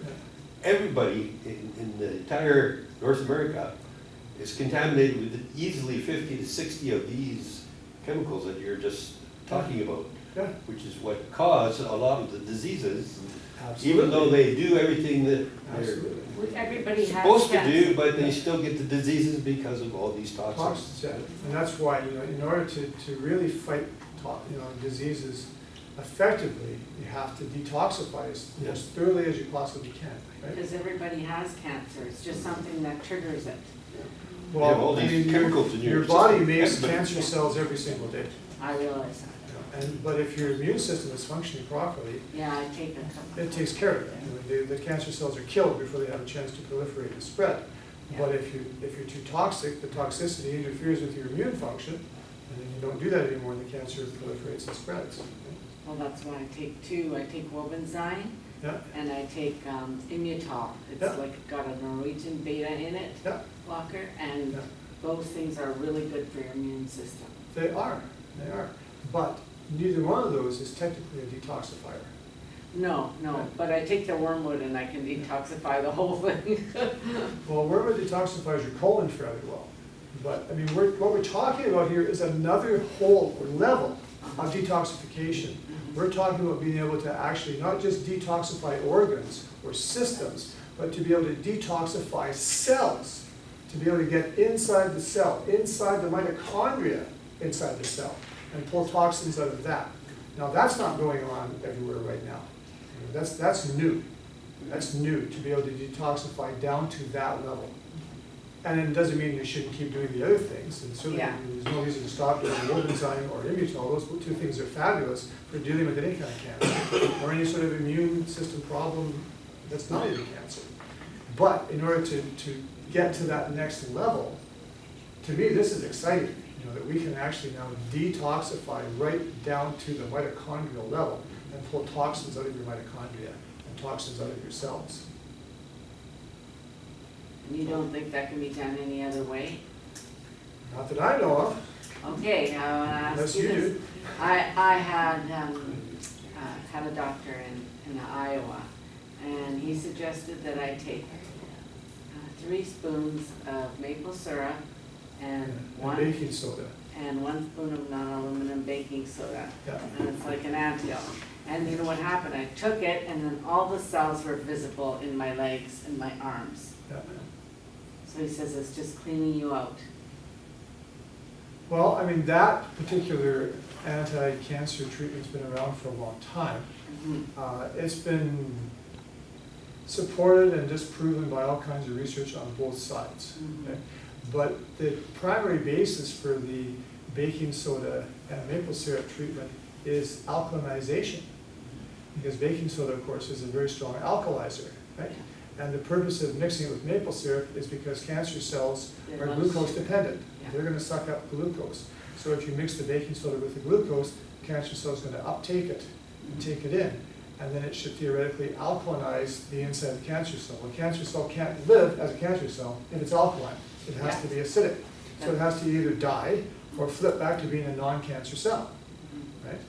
Speaker 6: Everybody in the entire North America is contaminated with easily 50 to 60 of these chemicals that you're just talking about,
Speaker 1: Yeah.
Speaker 6: which is what cause a lot of the diseases,
Speaker 1: Absolutely.
Speaker 6: even though they do everything that they're
Speaker 1: Absolutely.
Speaker 2: Everybody has
Speaker 6: supposed to
Speaker 2: cancer.
Speaker 6: do, but they still get the diseases because of all these toxins.
Speaker 1: Toxins, yeah. And that's why, in order to really fight, diseases effectively, you have to detoxify as thoroughly as you possibly can, right?
Speaker 2: Because everybody has cancer, it's just something that triggers it.
Speaker 6: You have all these chemicals in
Speaker 1: your
Speaker 6: your
Speaker 1: body
Speaker 6: system.
Speaker 1: makes
Speaker 6: Everybody.
Speaker 1: cancer cells every single day.
Speaker 2: I realize that.
Speaker 1: But if your immune system is functioning properly,
Speaker 2: Yeah, I take a couple.
Speaker 1: it takes care of it. The cancer cells are killed before they have a chance to proliferate and spread. But if you're too toxic, the toxicity interferes with your immune function, and then you don't do that anymore, and the cancer proliferates and spreads.
Speaker 2: Well, that's why I take two. I take Wobenzyme
Speaker 1: Yeah,
Speaker 2: and I take Immutal. It's
Speaker 1: Yeah.
Speaker 2: like got a Norwegian beta in it,
Speaker 1: yeah,
Speaker 2: blocker, and
Speaker 1: yeah.
Speaker 2: those things are really good for your immune system.
Speaker 1: They are. But neither one of those is technically a detoxifier.
Speaker 2: No, but I take the wormwood and I can detoxify the whole thing.
Speaker 1: Well, wormwood detoxifies your colon fairly well. But, I mean, what we're talking about here is another whole level of detoxification. We're talking about being able to actually not just detoxify organs or systems, but to be able to detoxify cells, to be able to get inside the cell, inside the mitochondria, inside the cell and pull toxins out of that. Now, that's not going on everywhere right now. That's new. That's new, to be able to detoxify down to that level. And it doesn't mean you shouldn't keep doing the other things, and certainly
Speaker 2: Yeah.
Speaker 1: there's no reason to stop doing Wobenzyme or Immutol. Those two things are fabulous for dealing with any kind of cancer, or any sort of immune system problem that's not even cancer. But in order to get to that next level, to me, this is exciting, that we can actually now detoxify right down to the mitochondrial level and pull toxins out of your mitochondria and toxins out of your cells.
Speaker 2: And you don't think that can be done any other way?
Speaker 1: Not that I know of,
Speaker 2: Okay, I want to ask
Speaker 1: unless
Speaker 2: you
Speaker 1: you
Speaker 2: this.
Speaker 1: do.
Speaker 2: I had a doctor in Iowa, and he suggested that I take 3 spoons of maple syrup and
Speaker 1: And
Speaker 2: one
Speaker 1: baking soda.
Speaker 2: spoon of non-aluminum baking soda.
Speaker 1: Yeah.
Speaker 2: And it's like an antioxidant. And you know what happened? I took it, and then all the cells were visible in my legs and my arms.
Speaker 1: Yeah.
Speaker 2: So he says it's just cleaning you out.
Speaker 1: Well, I mean, that particular anti-cancer treatment's been around for a long time. It's been supported and disproven by all kinds of research on both sides. Okay? But the primary basis for the baking soda and maple syrup treatment is alkalinization. Because baking soda, of course, is a very strong alkalizer, right? And the purpose of mixing it with maple syrup is because cancer cells are glucose dependent.
Speaker 2: Yeah.
Speaker 1: They're going to suck up glucose. So if you mix the baking soda with the glucose, the cancer cell is going to uptake it and take it in. And then it should theoretically alkalinize the inside of the cancer cell. The cancer cell can't live as a cancer cell if it's alkaline. It has to be acidic. So it has to either die or flip back to being a non-cancer cell, right?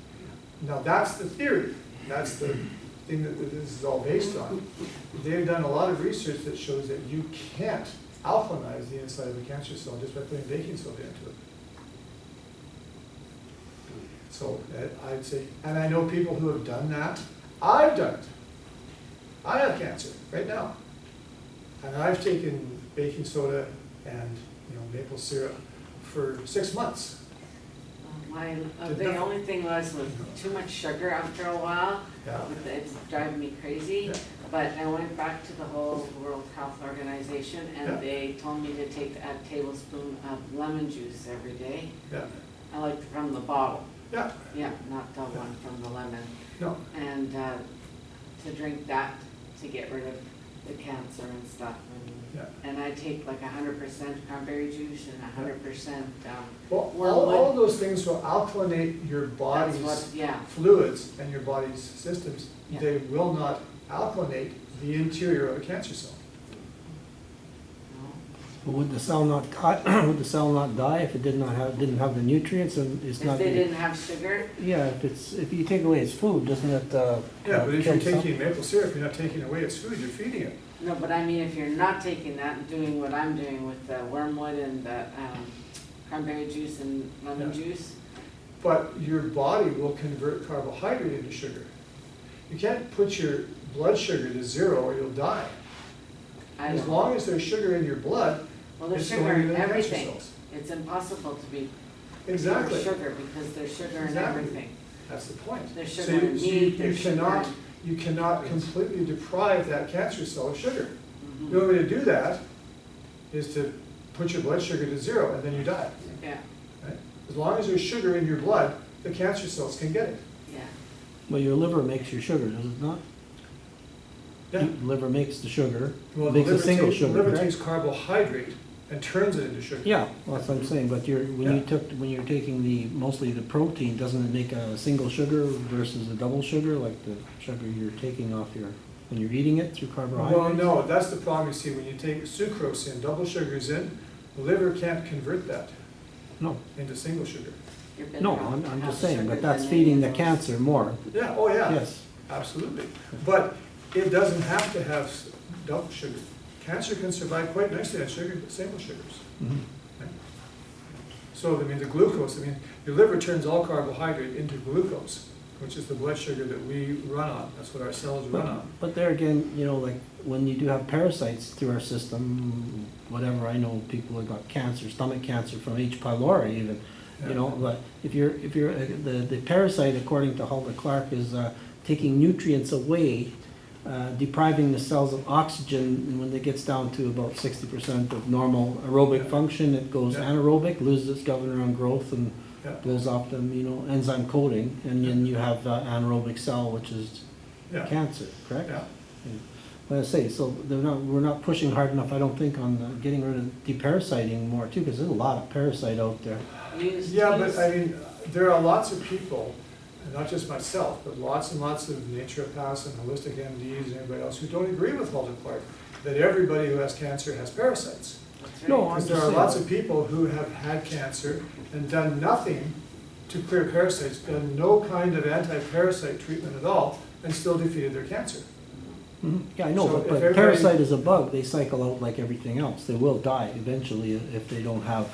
Speaker 1: Now that's the theory. That's the thing that this is all based on. They've done a lot of research that shows that you can't alkalinize the inside of a cancer cell just by putting baking soda into it. So I'd say, and I know people who have done that. I've done it. I have cancer right now. And I've taken baking soda and maple syrup for 6 months.
Speaker 2: The only thing was too much sugar after a while.
Speaker 1: Yeah.
Speaker 2: It's driving me crazy.
Speaker 1: Yeah.
Speaker 2: But I went back to the whole World Health Organization, and
Speaker 1: Yeah.
Speaker 2: they told me to take a tablespoon of lemon juice every day.
Speaker 1: Yeah.
Speaker 2: I like from the bottle.
Speaker 1: Yeah.
Speaker 2: Yeah, not the one from the lemon.
Speaker 1: No.
Speaker 2: And to drink that to get rid of the cancer and stuff.
Speaker 1: Yeah.
Speaker 2: And I take like 100% cranberry juice and 100%.
Speaker 1: Well,
Speaker 2: wormwood.
Speaker 1: all of those things will alkalinate your
Speaker 2: That's
Speaker 1: body's
Speaker 2: what, yeah.
Speaker 1: fluids and your body's systems.
Speaker 2: Yeah.
Speaker 1: They will not alkalinate the interior of a cancer cell.
Speaker 5: But would the cell not die, would the cell not die if it didn't have the nutrients and it's
Speaker 2: If
Speaker 5: not?
Speaker 2: they didn't have sugar,
Speaker 5: Yeah, if you take away its food, doesn't it,
Speaker 1: Yeah, but if you're
Speaker 5: kill the cell?
Speaker 1: taking maple syrup, you're not taking away its food, you're feeding it.
Speaker 2: no, but I mean, if you're not taking that and doing what I'm doing with the wormwood and the cranberry juice and lemon
Speaker 1: Yeah.
Speaker 2: juice,
Speaker 1: But your body will convert carbohydrate into sugar. You can't put your blood sugar to 0 or you'll die.
Speaker 2: I
Speaker 1: As
Speaker 2: don't.
Speaker 1: long as there's sugar in your blood,
Speaker 2: Well, there's
Speaker 1: it's
Speaker 2: sugar
Speaker 1: going
Speaker 2: in
Speaker 1: into the cancer
Speaker 2: everything.
Speaker 1: cells.
Speaker 2: It's impossible to be pure
Speaker 1: Exactly.
Speaker 2: sugar because there's sugar in
Speaker 1: Exactly.
Speaker 2: everything.
Speaker 1: That's the point.
Speaker 2: There's
Speaker 1: So
Speaker 2: sugar in
Speaker 1: you
Speaker 2: meat, there's sugar
Speaker 1: you cannot completely deprive that cancer cell of sugar.
Speaker 2: Mhm.
Speaker 1: The only way to do that is to put your blood sugar to 0 and then you die.
Speaker 2: Yeah,
Speaker 1: Right? As long as there's sugar in your blood, the cancer cells can get it.
Speaker 2: yeah.
Speaker 5: Well, your liver makes your sugar, does it not?
Speaker 1: Yeah.
Speaker 5: Your liver makes the sugar,
Speaker 1: Well, the
Speaker 5: makes a
Speaker 1: liver
Speaker 5: single
Speaker 1: takes, the
Speaker 5: sugar,
Speaker 1: liver
Speaker 5: correct?
Speaker 1: takes carbohydrate and turns it into sugar.
Speaker 5: Yeah, well, that's what I'm saying, but
Speaker 1: Yeah.
Speaker 5: when you're taking mostly the protein, doesn't it make a single sugar versus a double sugar, like the sugar you're taking off when you're eating it through carbohydrates?
Speaker 1: Well, no, that's the problem you see. When you take sucrose in, double sugars in, the liver can't convert that
Speaker 5: No,
Speaker 1: into single sugar.
Speaker 2: You're better
Speaker 5: no,
Speaker 2: off to
Speaker 5: I'm
Speaker 2: have
Speaker 5: just saying,
Speaker 2: sugar
Speaker 5: but that's
Speaker 2: than
Speaker 5: feeding
Speaker 2: any
Speaker 5: the
Speaker 2: of those.
Speaker 5: cancer more,
Speaker 1: Yeah, oh yeah.
Speaker 5: yes.
Speaker 1: Absolutely. But it doesn't have to have double sugar. Cancer can survive quite nicely on sugar, single sugars.
Speaker 5: Mhm.
Speaker 1: Right? So, I mean, the glucose, your liver turns all carbohydrate into glucose, which is the blood sugar that we run on. That's what our cells run on.
Speaker 5: But there again, like when you do have parasites through our system, whatever, I know people have got cancer, stomach cancer from H. pylori even, you know, but if you're, the parasite, according to Hulda Clark, is taking nutrients away, depriving the cells of oxygen, and when it gets down to about 60% of normal aerobic function, it goes
Speaker 1: Yeah.
Speaker 5: anaerobic, loses its governor on growth, and
Speaker 1: Yeah.
Speaker 5: blows off the enzyme coating, and then you have anaerobic cell, which is
Speaker 1: Yeah.
Speaker 5: cancer, correct?
Speaker 1: Yeah.
Speaker 5: But I say, so we're not pushing hard enough, I don't think, on getting rid of deparasiting more too, because there's a lot of parasite out there.
Speaker 1: Yeah, but I mean, there are lots of people, and not just myself, but lots and lots of naturopaths and holistic MDs and everybody else who don't agree with Hulda Clark, that everybody who has cancer has parasites.
Speaker 2: That's
Speaker 5: No,
Speaker 2: right.
Speaker 5: I'm
Speaker 1: Because there
Speaker 5: just
Speaker 1: are
Speaker 5: saying.
Speaker 1: lots of people who have had cancer and done nothing to clear parasites, done no kind of anti-parasite treatment at all, and still defeated their cancer.
Speaker 5: Yeah, I know,
Speaker 1: So if
Speaker 5: but
Speaker 1: everybody-
Speaker 5: parasite is a bug, they cycle out like everything else, they will die eventually if they don't have.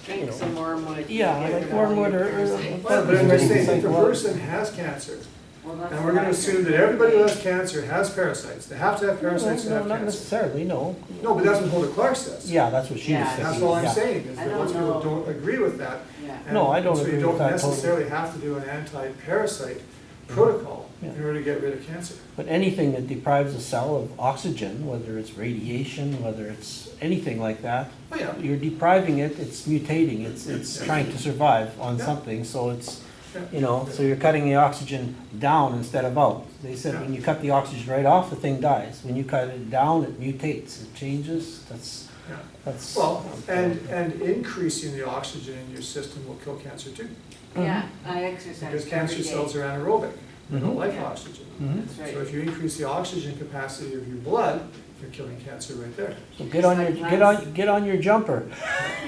Speaker 2: Drink some wormwood.
Speaker 5: Yeah,
Speaker 2: get
Speaker 5: like
Speaker 2: rid of all
Speaker 5: wormwood
Speaker 2: your
Speaker 5: or-
Speaker 2: parasites.
Speaker 1: Well, but I'm just saying, if a
Speaker 5: Cycle out.
Speaker 1: person has cancer,
Speaker 2: Well, that's
Speaker 1: and we're gonna
Speaker 2: what I
Speaker 1: assume
Speaker 2: think.
Speaker 1: that everybody who has cancer has parasites, they have to have parasites to
Speaker 5: No,
Speaker 1: have
Speaker 5: not
Speaker 1: cancer.
Speaker 5: necessarily, no.
Speaker 1: No, but that's what Hulda Clark says.
Speaker 5: Yeah, that's what she was
Speaker 2: Yeah.
Speaker 5: saying.
Speaker 1: That's all I'm
Speaker 5: yeah.
Speaker 1: saying, is
Speaker 2: I
Speaker 1: that
Speaker 2: don't
Speaker 1: most people
Speaker 2: know.
Speaker 1: don't agree with that.
Speaker 2: Yeah.
Speaker 1: and
Speaker 5: No, I don't
Speaker 1: so
Speaker 5: agree with
Speaker 1: you don't
Speaker 5: that totally.
Speaker 1: necessarily have to do an anti-parasite protocol
Speaker 5: Yeah.
Speaker 1: in order to get rid of cancer.
Speaker 5: But anything that deprives a cell of oxygen, whether it's radiation, whether it's anything like that,
Speaker 1: Oh, yeah.
Speaker 5: you're depriving it, it's mutating, it's trying to survive on
Speaker 1: Yeah.
Speaker 5: something, so it's,
Speaker 1: Yeah.
Speaker 5: you know, so you're cutting the oxygen down instead of out. They said when you cut the oxygen right off, the thing dies. When you cut it down, it mutates, it changes,
Speaker 1: Yeah.
Speaker 5: that's.
Speaker 1: Well, and increasing the oxygen in your system will kill cancer too.
Speaker 2: Yeah, I exercise
Speaker 1: Because
Speaker 2: every
Speaker 1: cancer
Speaker 2: day.
Speaker 1: cells are anaerobic, they don't
Speaker 5: Mhm.
Speaker 1: like
Speaker 2: Yeah.
Speaker 1: oxygen.
Speaker 5: Mhm.
Speaker 2: That's
Speaker 1: So
Speaker 2: right.
Speaker 1: if you increase the oxygen capacity of your blood, you're killing cancer right there.
Speaker 5: So get on your jumper.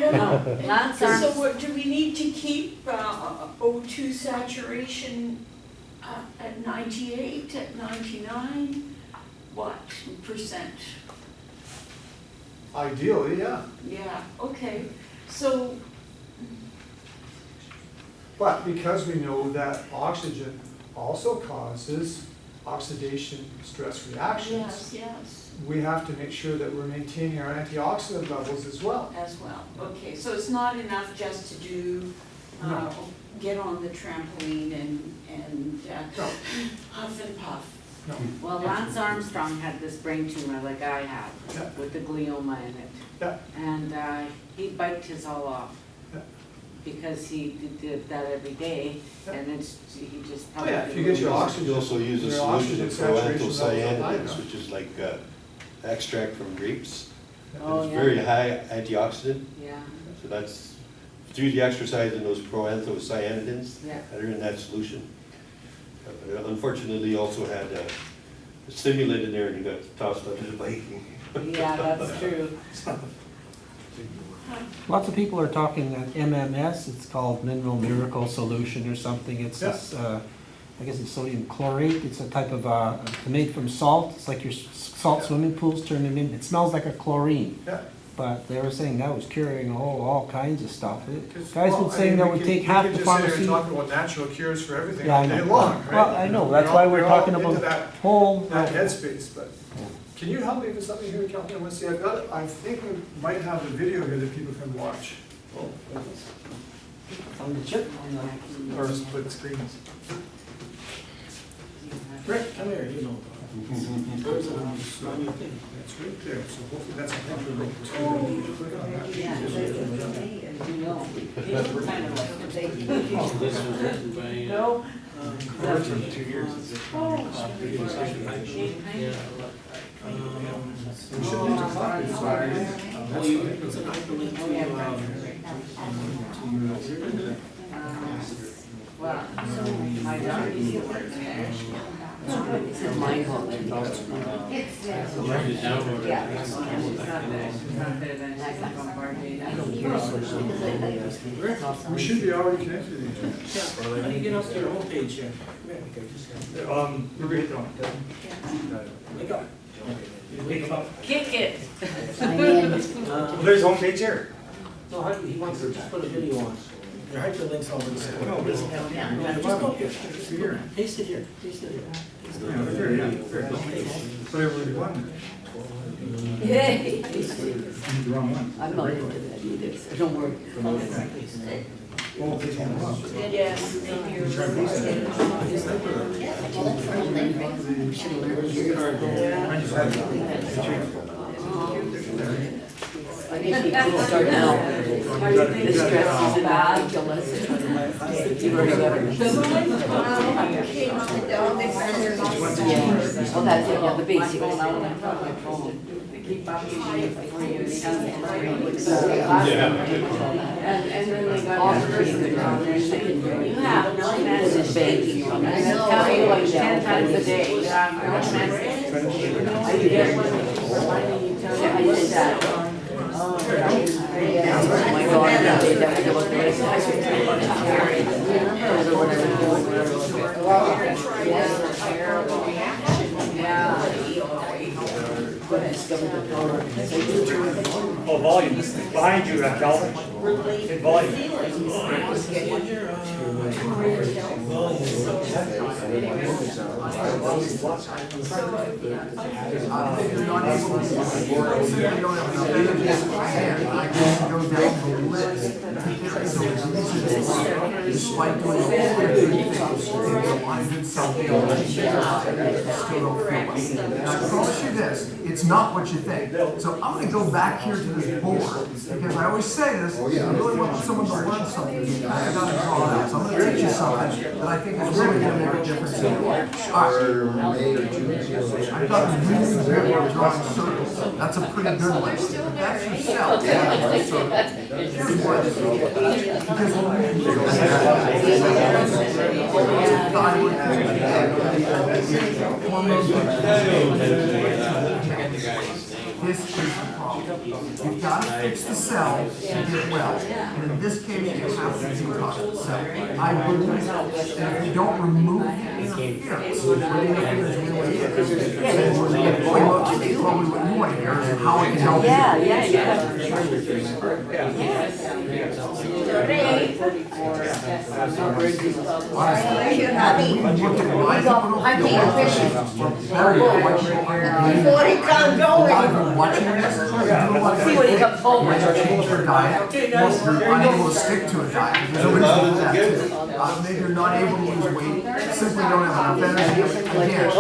Speaker 2: No, Lance
Speaker 7: So
Speaker 2: Armstrong,
Speaker 7: what, do we need to keep O2 saturation at 98, at 99? What percent?
Speaker 1: Ideally, yeah.
Speaker 7: Yeah, okay, so,
Speaker 1: But because we know that oxygen also causes oxidation stress reactions,
Speaker 7: yes,
Speaker 1: we have to make sure that we're maintaining our antioxidant levels as well.
Speaker 7: as well. Okay, so it's not enough just to do,
Speaker 1: No.
Speaker 7: get on the trampoline and
Speaker 1: No,
Speaker 7: huff and puff.
Speaker 1: no.
Speaker 2: well, Lance Armstrong had this brain tumor like I have,
Speaker 1: Yeah.
Speaker 2: with the glioma in it.
Speaker 1: Yeah.
Speaker 2: And he biked his all off.
Speaker 1: Yeah.
Speaker 2: Because he did that every day,
Speaker 1: Yeah.
Speaker 2: and he just.
Speaker 1: Oh, yeah, if you get your oxygen.
Speaker 6: You also use a
Speaker 1: your
Speaker 6: solution
Speaker 1: oxygen
Speaker 6: of
Speaker 1: saturation levels are high
Speaker 6: proanthocyanidins,
Speaker 1: enough.
Speaker 6: which is like extract from grapes.
Speaker 2: Oh,
Speaker 6: It's
Speaker 2: yeah.
Speaker 6: very high antioxidant,
Speaker 2: Yeah,
Speaker 6: so that's through the exercise and those proanthocyanidins
Speaker 2: yeah.
Speaker 6: that are in that solution. Unfortunately, you also had a stimulant in there and you got tossed under the bike.
Speaker 2: Yeah, that's true.
Speaker 5: Lots of people are talking that MMS, it's called Mineral Miracle Solution or something. It's
Speaker 1: Yeah.
Speaker 5: this, I guess it's sodium chlorate. It's a type of, made from salt. It's like your salt
Speaker 1: Yeah.
Speaker 5: swimming pools turn it in. It smells like a chlorine.
Speaker 1: Yeah.
Speaker 5: But they were saying that was curing all kinds of stuff.
Speaker 1: 'Cause,
Speaker 5: Guys
Speaker 1: well,
Speaker 5: were
Speaker 1: I
Speaker 5: saying
Speaker 1: mean,
Speaker 5: that
Speaker 1: we
Speaker 5: would
Speaker 1: could-
Speaker 5: take half the
Speaker 1: We could just sit here and
Speaker 5: pharmaceutical.
Speaker 1: talk about natural cures for everything
Speaker 5: Yeah, I
Speaker 1: all day
Speaker 5: know.
Speaker 1: long, right?
Speaker 5: Well, I know, that's why we're
Speaker 1: all
Speaker 5: talking
Speaker 1: into
Speaker 5: about
Speaker 1: that
Speaker 5: home.
Speaker 1: headspace, but can you help me with something here, Calvin? Let's see, I've got, I think we might have the video here that people can watch.
Speaker 5: On the chip,
Speaker 1: Or split screens.
Speaker 5: Rick, come here, you know. Where's it on your thing?
Speaker 1: It's right there, so hopefully that's a picture of it. Click on that.
Speaker 2: Yeah, you know, he's kind of like.
Speaker 9: This was written by,
Speaker 2: No.
Speaker 1: Origin, 2 years.
Speaker 9: yeah.
Speaker 1: We should need to copy it, sorry.
Speaker 9: Well, it's an hyperlink to,
Speaker 2: Well, my daughter used to work there. So Michael.
Speaker 9: you download it.
Speaker 2: Yeah. She's not there, she's not there, then she's bombarded.
Speaker 1: We should be already connected to each other.
Speaker 9: How do you get up to your homepage here?
Speaker 3: We're great on.
Speaker 9: Wake up. Wake up.
Speaker 2: Kick it.
Speaker 3: There's homepage here.
Speaker 5: No, he wants to just put a video on. Your hyperlink's over the screen.
Speaker 3: No, this-
Speaker 5: Yeah, just go here. Paste it here, paste it here.
Speaker 3: Whatever you want.
Speaker 4: Yay.
Speaker 3: The wrong one.
Speaker 4: I'm not into that either, so don't worry. Yes, thank you. I guess we can start now. The stress is enough until less. You've already got it. Yeah. Oh, that's it, yeah, the basics.
Speaker 2: Keep up with you before you become and then they got.
Speaker 4: All pretty good.
Speaker 2: You have no
Speaker 4: This is banking.
Speaker 2: I'm telling you, like 10 times a day, you have no message. You get one reminding you, tell you.
Speaker 4: I did that. Oh my God, I did that. I was the rest of
Speaker 3: Oh, volume, behind you, Calvin. In volume.
Speaker 1: Despite doing all the good things, something else, still don't feel well. And I promise you this, it's not what you think. So I'm gonna go back here to this board, because I always say this, I really want someone to learn something, you kind of gotta draw it out. So I'm gonna teach you something that I think is really gonna make a difference in your life. All right. I thought it was really good at drawing circles. That's a pretty good one. But that's yourself. Here's what it is. Because when we look at this is the problem. You've got to fix the cell to get well. And in this case, you have to detox the cell. I believe that if you don't remove the interference, what the interference really is, then what you want to hear is how it can help you.
Speaker 4: yeah.
Speaker 1: Before he comes going. Watching this,
Speaker 4: See what he comes home with.
Speaker 1: change your diet, you're unable to stick to a diet, because nobody's doing that too. Maybe you're not able to lose weight, simply don't have enough energy. Again,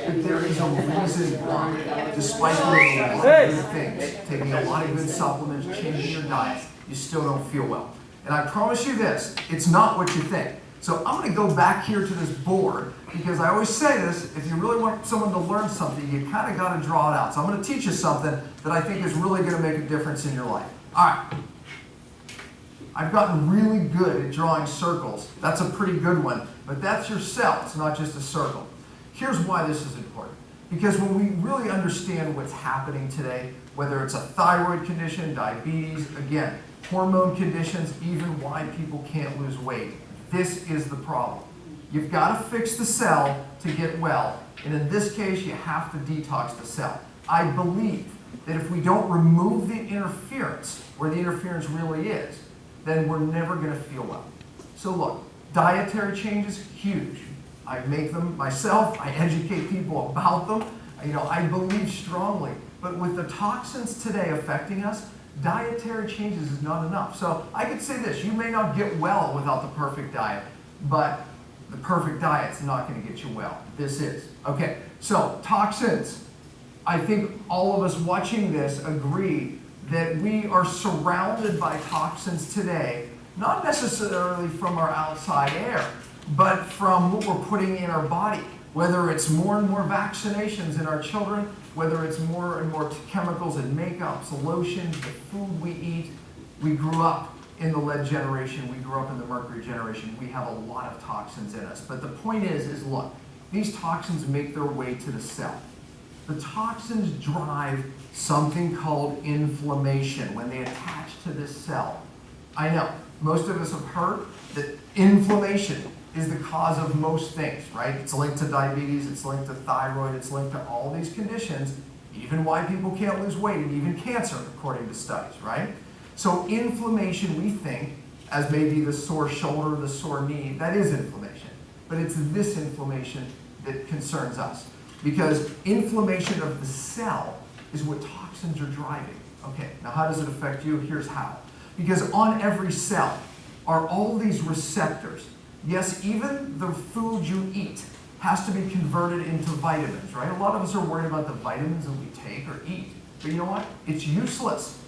Speaker 1: but there is a reason why, despite doing a lot of good things, taking a lot of good supplements, changing your diet, you still don't feel well. And I promise you this, it's not what you think. So I'm going to go back here to this board, because I always say this, if you really want someone to learn something, you kind of got to draw it out. So I'm going to teach you something that I think is really going to make a difference in your life. All right. I've gotten really good at drawing circles. That's a pretty good one, but that's your cell, it's not just a circle. Here's why this is important. Because when we really understand what's happening today, whether it's a thyroid condition, diabetes, again, hormone conditions, even why people can't lose weight, this is the problem. You've got to fix the cell to get well, and in this case, you have to detox the cell. I believe that if we don't remove the interference, where the interference really is, then we're never going to feel well. So look, dietary changes, huge. I make them myself, I educate people about them. I believe strongly, but with the toxins today affecting us, dietary changes is not enough. So I could say this, you may not get well without the perfect diet, but the perfect diet's not going to get you well. This is. Okay, so toxins. I think all of us watching this agree that we are surrounded by toxins today, not necessarily from our outside air, but from what we're putting in our body. Whether it's more and more vaccinations in our children, whether it's more and more chemicals in makeups, lotions, the food we eat. We grew up in the lead generation, we grew up in the mercury generation. We have a lot of toxins in us. But the point is look, these toxins make their way to the cell. The toxins drive something called inflammation when they attach to this cell. I know, most of us have heard that inflammation is the cause of most things, right? It's linked to diabetes, it's linked to thyroid, it's linked to all these conditions, even why people can't lose weight and even cancer, according to studies, right? So inflammation, we think, as maybe the sore shoulder, the sore knee, that is inflammation.
Speaker 10: but it's this inflammation that concerns us. Because inflammation of the cell is what toxins are driving. Okay, now how does it affect you? Here's how. Because on every cell are all these receptors. Yes, even the food you eat has to be converted into vitamins, right? A lot of us are worried about the vitamins that we take or eat. But you know what? It's useless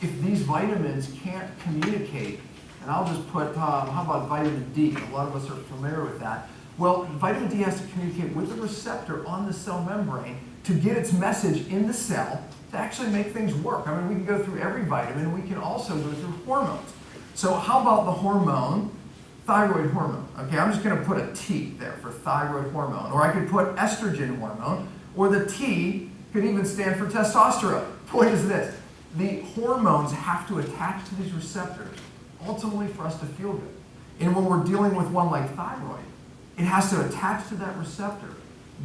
Speaker 10: if these vitamins can't communicate. And I'll just put, how about vitamin D? A lot of us are familiar with that. Well, vitamin D has to communicate with the receptor on the cell membrane to get its message in the cell to actually make things work. I mean, we can go through every vitamin. We can also go through hormones. So how about the hormone? Thyroid hormone. Okay, I'm just going to put a T there for thyroid hormone. Or I could put estrogen hormone. Or the T could even stand for testosterone. Point is this. The hormones have to attach to these receptors ultimately for us to feel good. And when we're dealing with one like thyroid, it has to attach to that receptor,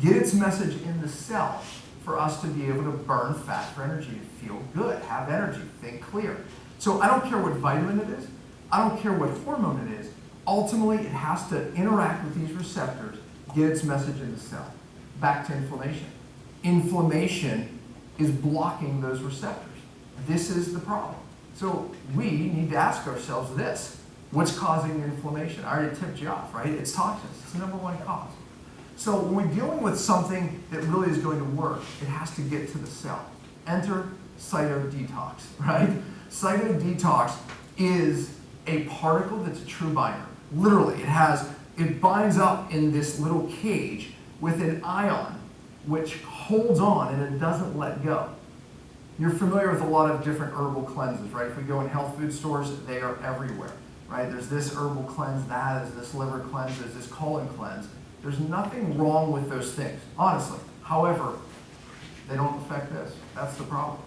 Speaker 10: get its message in the cell for us to be able to burn fat for energy, to feel good, have energy, think clear. So I don't care what vitamin it is. I don't care what hormone it is. Ultimately, it has to interact with these receptors, get its message in the cell. Back to inflammation. Inflammation is blocking those receptors. This is the problem. So we need to ask ourselves this. What's causing inflammation? I already tipped you off, right? It's toxins. It's the number one cause. So when we're dealing with something that really is going to work, it has to get to the cell. Enter cytodetox, right? Cytodetox is a particle that's a true binder. Literally, it binds up in this little cage with an ion which holds on and it doesn't let go. You're familiar with a lot of different herbal cleanses, right? If we go in health food stores, they are everywhere, right? There's this herbal cleanse, there's this liver cleanse, there's this colon cleanse. There's nothing wrong with those things, honestly. However, they don't affect this. That's the problem.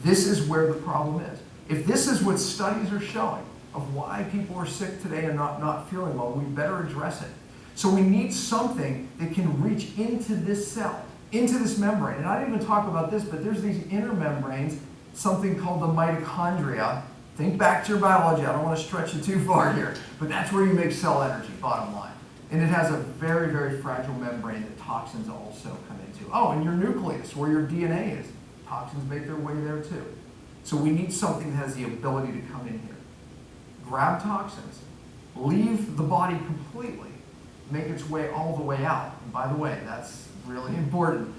Speaker 10: This is where the problem is. If this is what studies are showing of why people are sick today and not feeling well, we better address it. So we need something that can reach into this cell, into this membrane. And I didn't even talk about this, but there's these inner membranes, something called the mitochondria. Think back to your biology. I don't want to stretch you too far here, but that's where you make cell energy, bottom line. And it has a very, very fragile membrane that toxins also come into. Oh, and your nucleus, where your DNA is, toxins make their way there too. So we need something that has the ability to come in here, grab toxins, leave the body completely, make its way all the way out. And by the way, that's really important.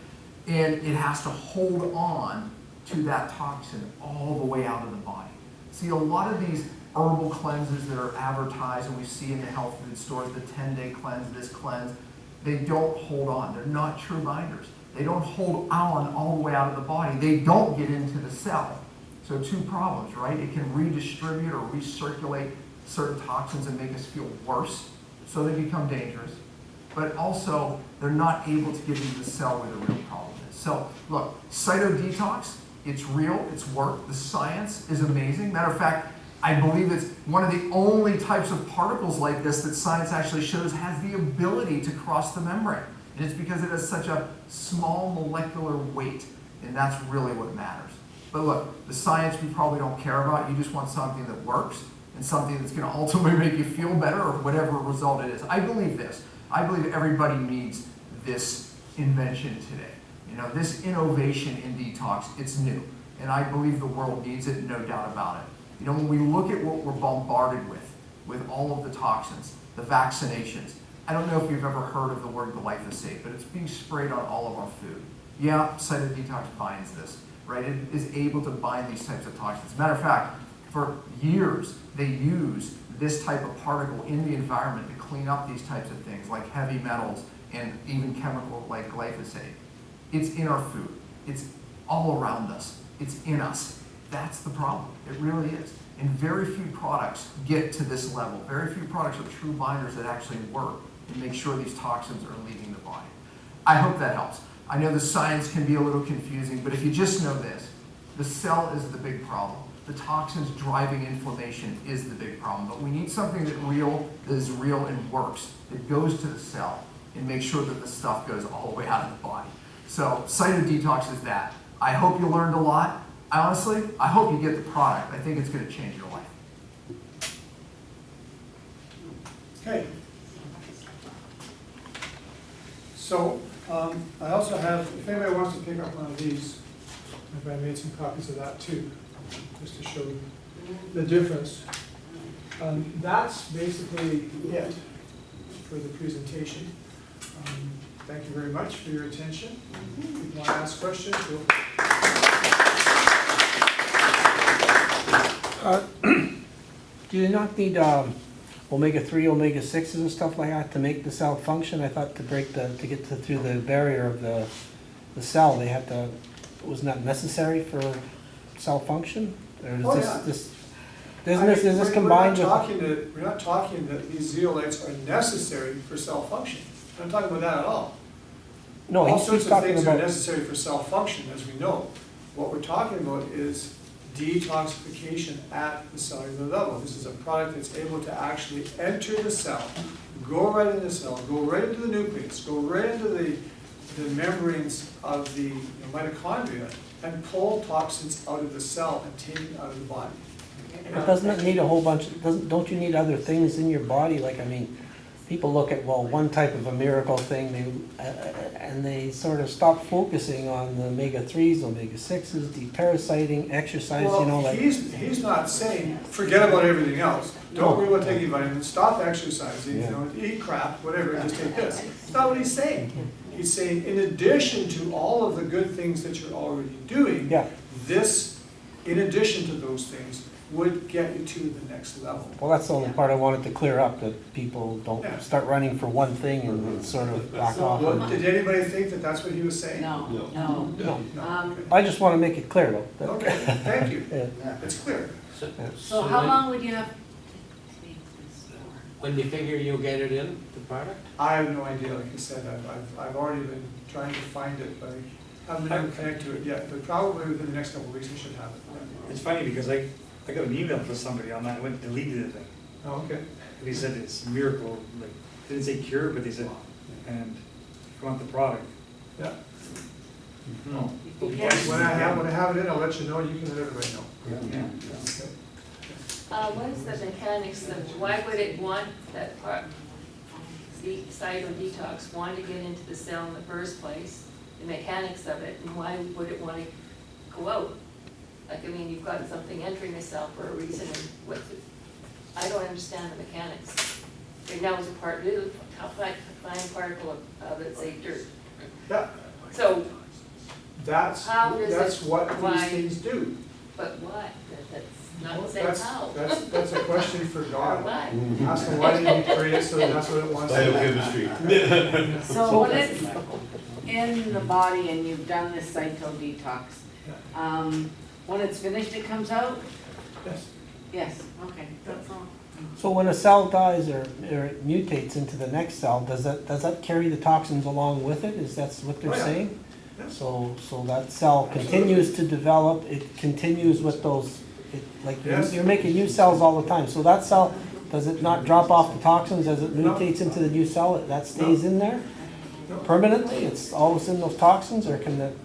Speaker 10: And it has to hold on to that toxin all the way out of the body. See, a lot of these herbal cleanses that are advertised and we see in the health food stores, the 10-day cleanse, this cleanse, they don't hold on. They're not true binders. They don't hold on all the way out of the body. They don't get into the cell. So two problems, right? It can redistribute or recirculate certain toxins and make us feel worse, so they become dangerous. But also, they're not able to get into the cell where the real problem is. So look, cytodetox, it's real, it's work. The science is amazing. Matter of fact, I believe it's one of the only types of particles like this that science actually shows has the ability to cross the membrane. And it's because it has such a small molecular weight, and that's really what matters. But look, the science we probably don't care about. You just want something that works and something that's going to ultimately make you feel better or whatever result it is. I believe this. I believe everybody needs this invention today. You know, this innovation in detox, it's new. And I believe the world needs it, no doubt about it. You know, when we look at what we're bombarded with all of the toxins, the vaccinations, I don't know if you've ever heard of the word glyphosate, but it's being sprayed on all of our food. Yeah, cytodetox binds this, right? It is able to bind these types of toxins. As a matter of fact, for years, they use this type of particle in the environment to clean up these types of things, like heavy metals and even chemicals like glyphosate. It's in our food. It's all around us. It's in us. That's the problem. It really is. And very few products get to this level. Very few products are true binders that actually work and make sure these toxins are leaving the body. I hope that helps. I know the science can be a little confusing, but if you just know this, the cell is the big problem. The toxins driving inflammation is the big problem. But we need something that is real and works, that goes to the cell and makes sure that the stuff goes all the way out of the body. So cytodetox is that. I hope you learned a lot. Honestly, I hope you get the product. I think it's going to change your life.
Speaker 9: Okay.
Speaker 1: So, I also have, if anybody wants to pick up one of these, I made some copies of that too, just to show the difference. That's basically it for the presentation. Thank you very much for your attention. If you want to ask questions, we'll...
Speaker 5: Do you not need omega-3, omega-6s and stuff like that to make the cell function? I thought to get through the barrier of the cell, they had to, wasn't that necessary for cell function? Or is
Speaker 1: Oh,
Speaker 5: this,
Speaker 1: yeah.
Speaker 5: is this combined with?
Speaker 1: We're not talking that these zeolites are necessary for cell function. I'm not talking about that at all.
Speaker 5: No,
Speaker 1: All
Speaker 5: he's
Speaker 1: sorts of
Speaker 5: talking
Speaker 1: things are
Speaker 5: about,
Speaker 1: necessary for cell function, as we know. What we're talking about is detoxification at the cellular level. This is a product that's able to actually enter the cell, go right in the cell, go right into the nucleus, go right into the membranes of the mitochondria, and pull toxins out of the cell and take it out of the body.
Speaker 5: but doesn't it need a whole bunch, don't you need other things in your body? Like, I mean, people look at, well, one type of a miracle thing, and they sort of stop focusing on the omega-3s, omega-6s, deparasiting, exercise, you know,
Speaker 1: Well,
Speaker 5: like.
Speaker 1: he's not saying, forget about everything else. Don't worry about taking vitamins, stop exercising, you know, eat crap, whatever, just take this. That's not what he's saying. He's saying, in addition to all of the good things that you're already doing,
Speaker 5: Yeah.
Speaker 1: this, in addition to those things, would get you to the next level.
Speaker 5: Well, that's the only part I wanted to clear up, that people
Speaker 1: Yeah.
Speaker 5: don't start running for one thing and sort of back
Speaker 2: So
Speaker 5: off.
Speaker 1: Well, did anybody think that that's what he was saying?
Speaker 2: No,
Speaker 6: No.
Speaker 2: no.
Speaker 5: No.
Speaker 1: No.
Speaker 5: I just want to make it clear, though. that-
Speaker 1: Okay, thank you.
Speaker 5: Yeah.
Speaker 1: It's clear.
Speaker 2: So how long would you have to make this for?
Speaker 11: When do you figure you'll get it in, the product?
Speaker 1: I have no idea, like I said, I've already been trying to find it, but I haven't been able to connect to it yet, but probably within the next couple of weeks we should have it.
Speaker 3: It's funny because I got an email from somebody on that, I went and deleted the thing.
Speaker 1: Oh, okay.
Speaker 3: And he said it's a miracle, like, they didn't say cure, but they said, and if you want the product.
Speaker 1: Yeah.
Speaker 3: Oh.
Speaker 2: Yes.
Speaker 1: When I have it in, I'll let you know, you can let everybody know.
Speaker 3: Yeah.
Speaker 1: Okay.
Speaker 12: What is the mechanics of, why would it want that part, the cyto detox, want to get into the cell in the first place, the mechanics of it, and why would it want to go out? Like, I mean, you've got something entering the cell for a reason, and what's it, I don't understand the mechanics. And now it's a part, how fine particle of it, say dirt.
Speaker 1: Yeah,
Speaker 12: So,
Speaker 1: that's
Speaker 12: How does it-
Speaker 1: what
Speaker 12: why?
Speaker 1: these things do.
Speaker 12: but why? That's not
Speaker 1: Well,
Speaker 12: saying
Speaker 1: that's-
Speaker 12: how.
Speaker 1: That's a question for
Speaker 12: Or
Speaker 1: God.
Speaker 12: why?
Speaker 1: Ask him why did he create it so that's what it wants to do.
Speaker 6: Biochemistry.
Speaker 2: So when it's in the body and you've done this cyto detox, when it's finished, it comes out?
Speaker 1: Yes.
Speaker 2: Yes, okay, that's all.
Speaker 5: So when a cell dies or it mutates into the next cell, does that carry the toxins along with it? Is that what they're
Speaker 1: Oh, yeah.
Speaker 5: saying?
Speaker 1: Yeah.
Speaker 5: So that cell continues to develop, it continues with those,
Speaker 1: Yes.
Speaker 5: you're making new cells all the time. So that cell, does it not drop off the toxins as it
Speaker 1: No.
Speaker 5: mutates into the new cell? That stays in there
Speaker 1: No.
Speaker 5: permanently? It's always in those toxins, or can it,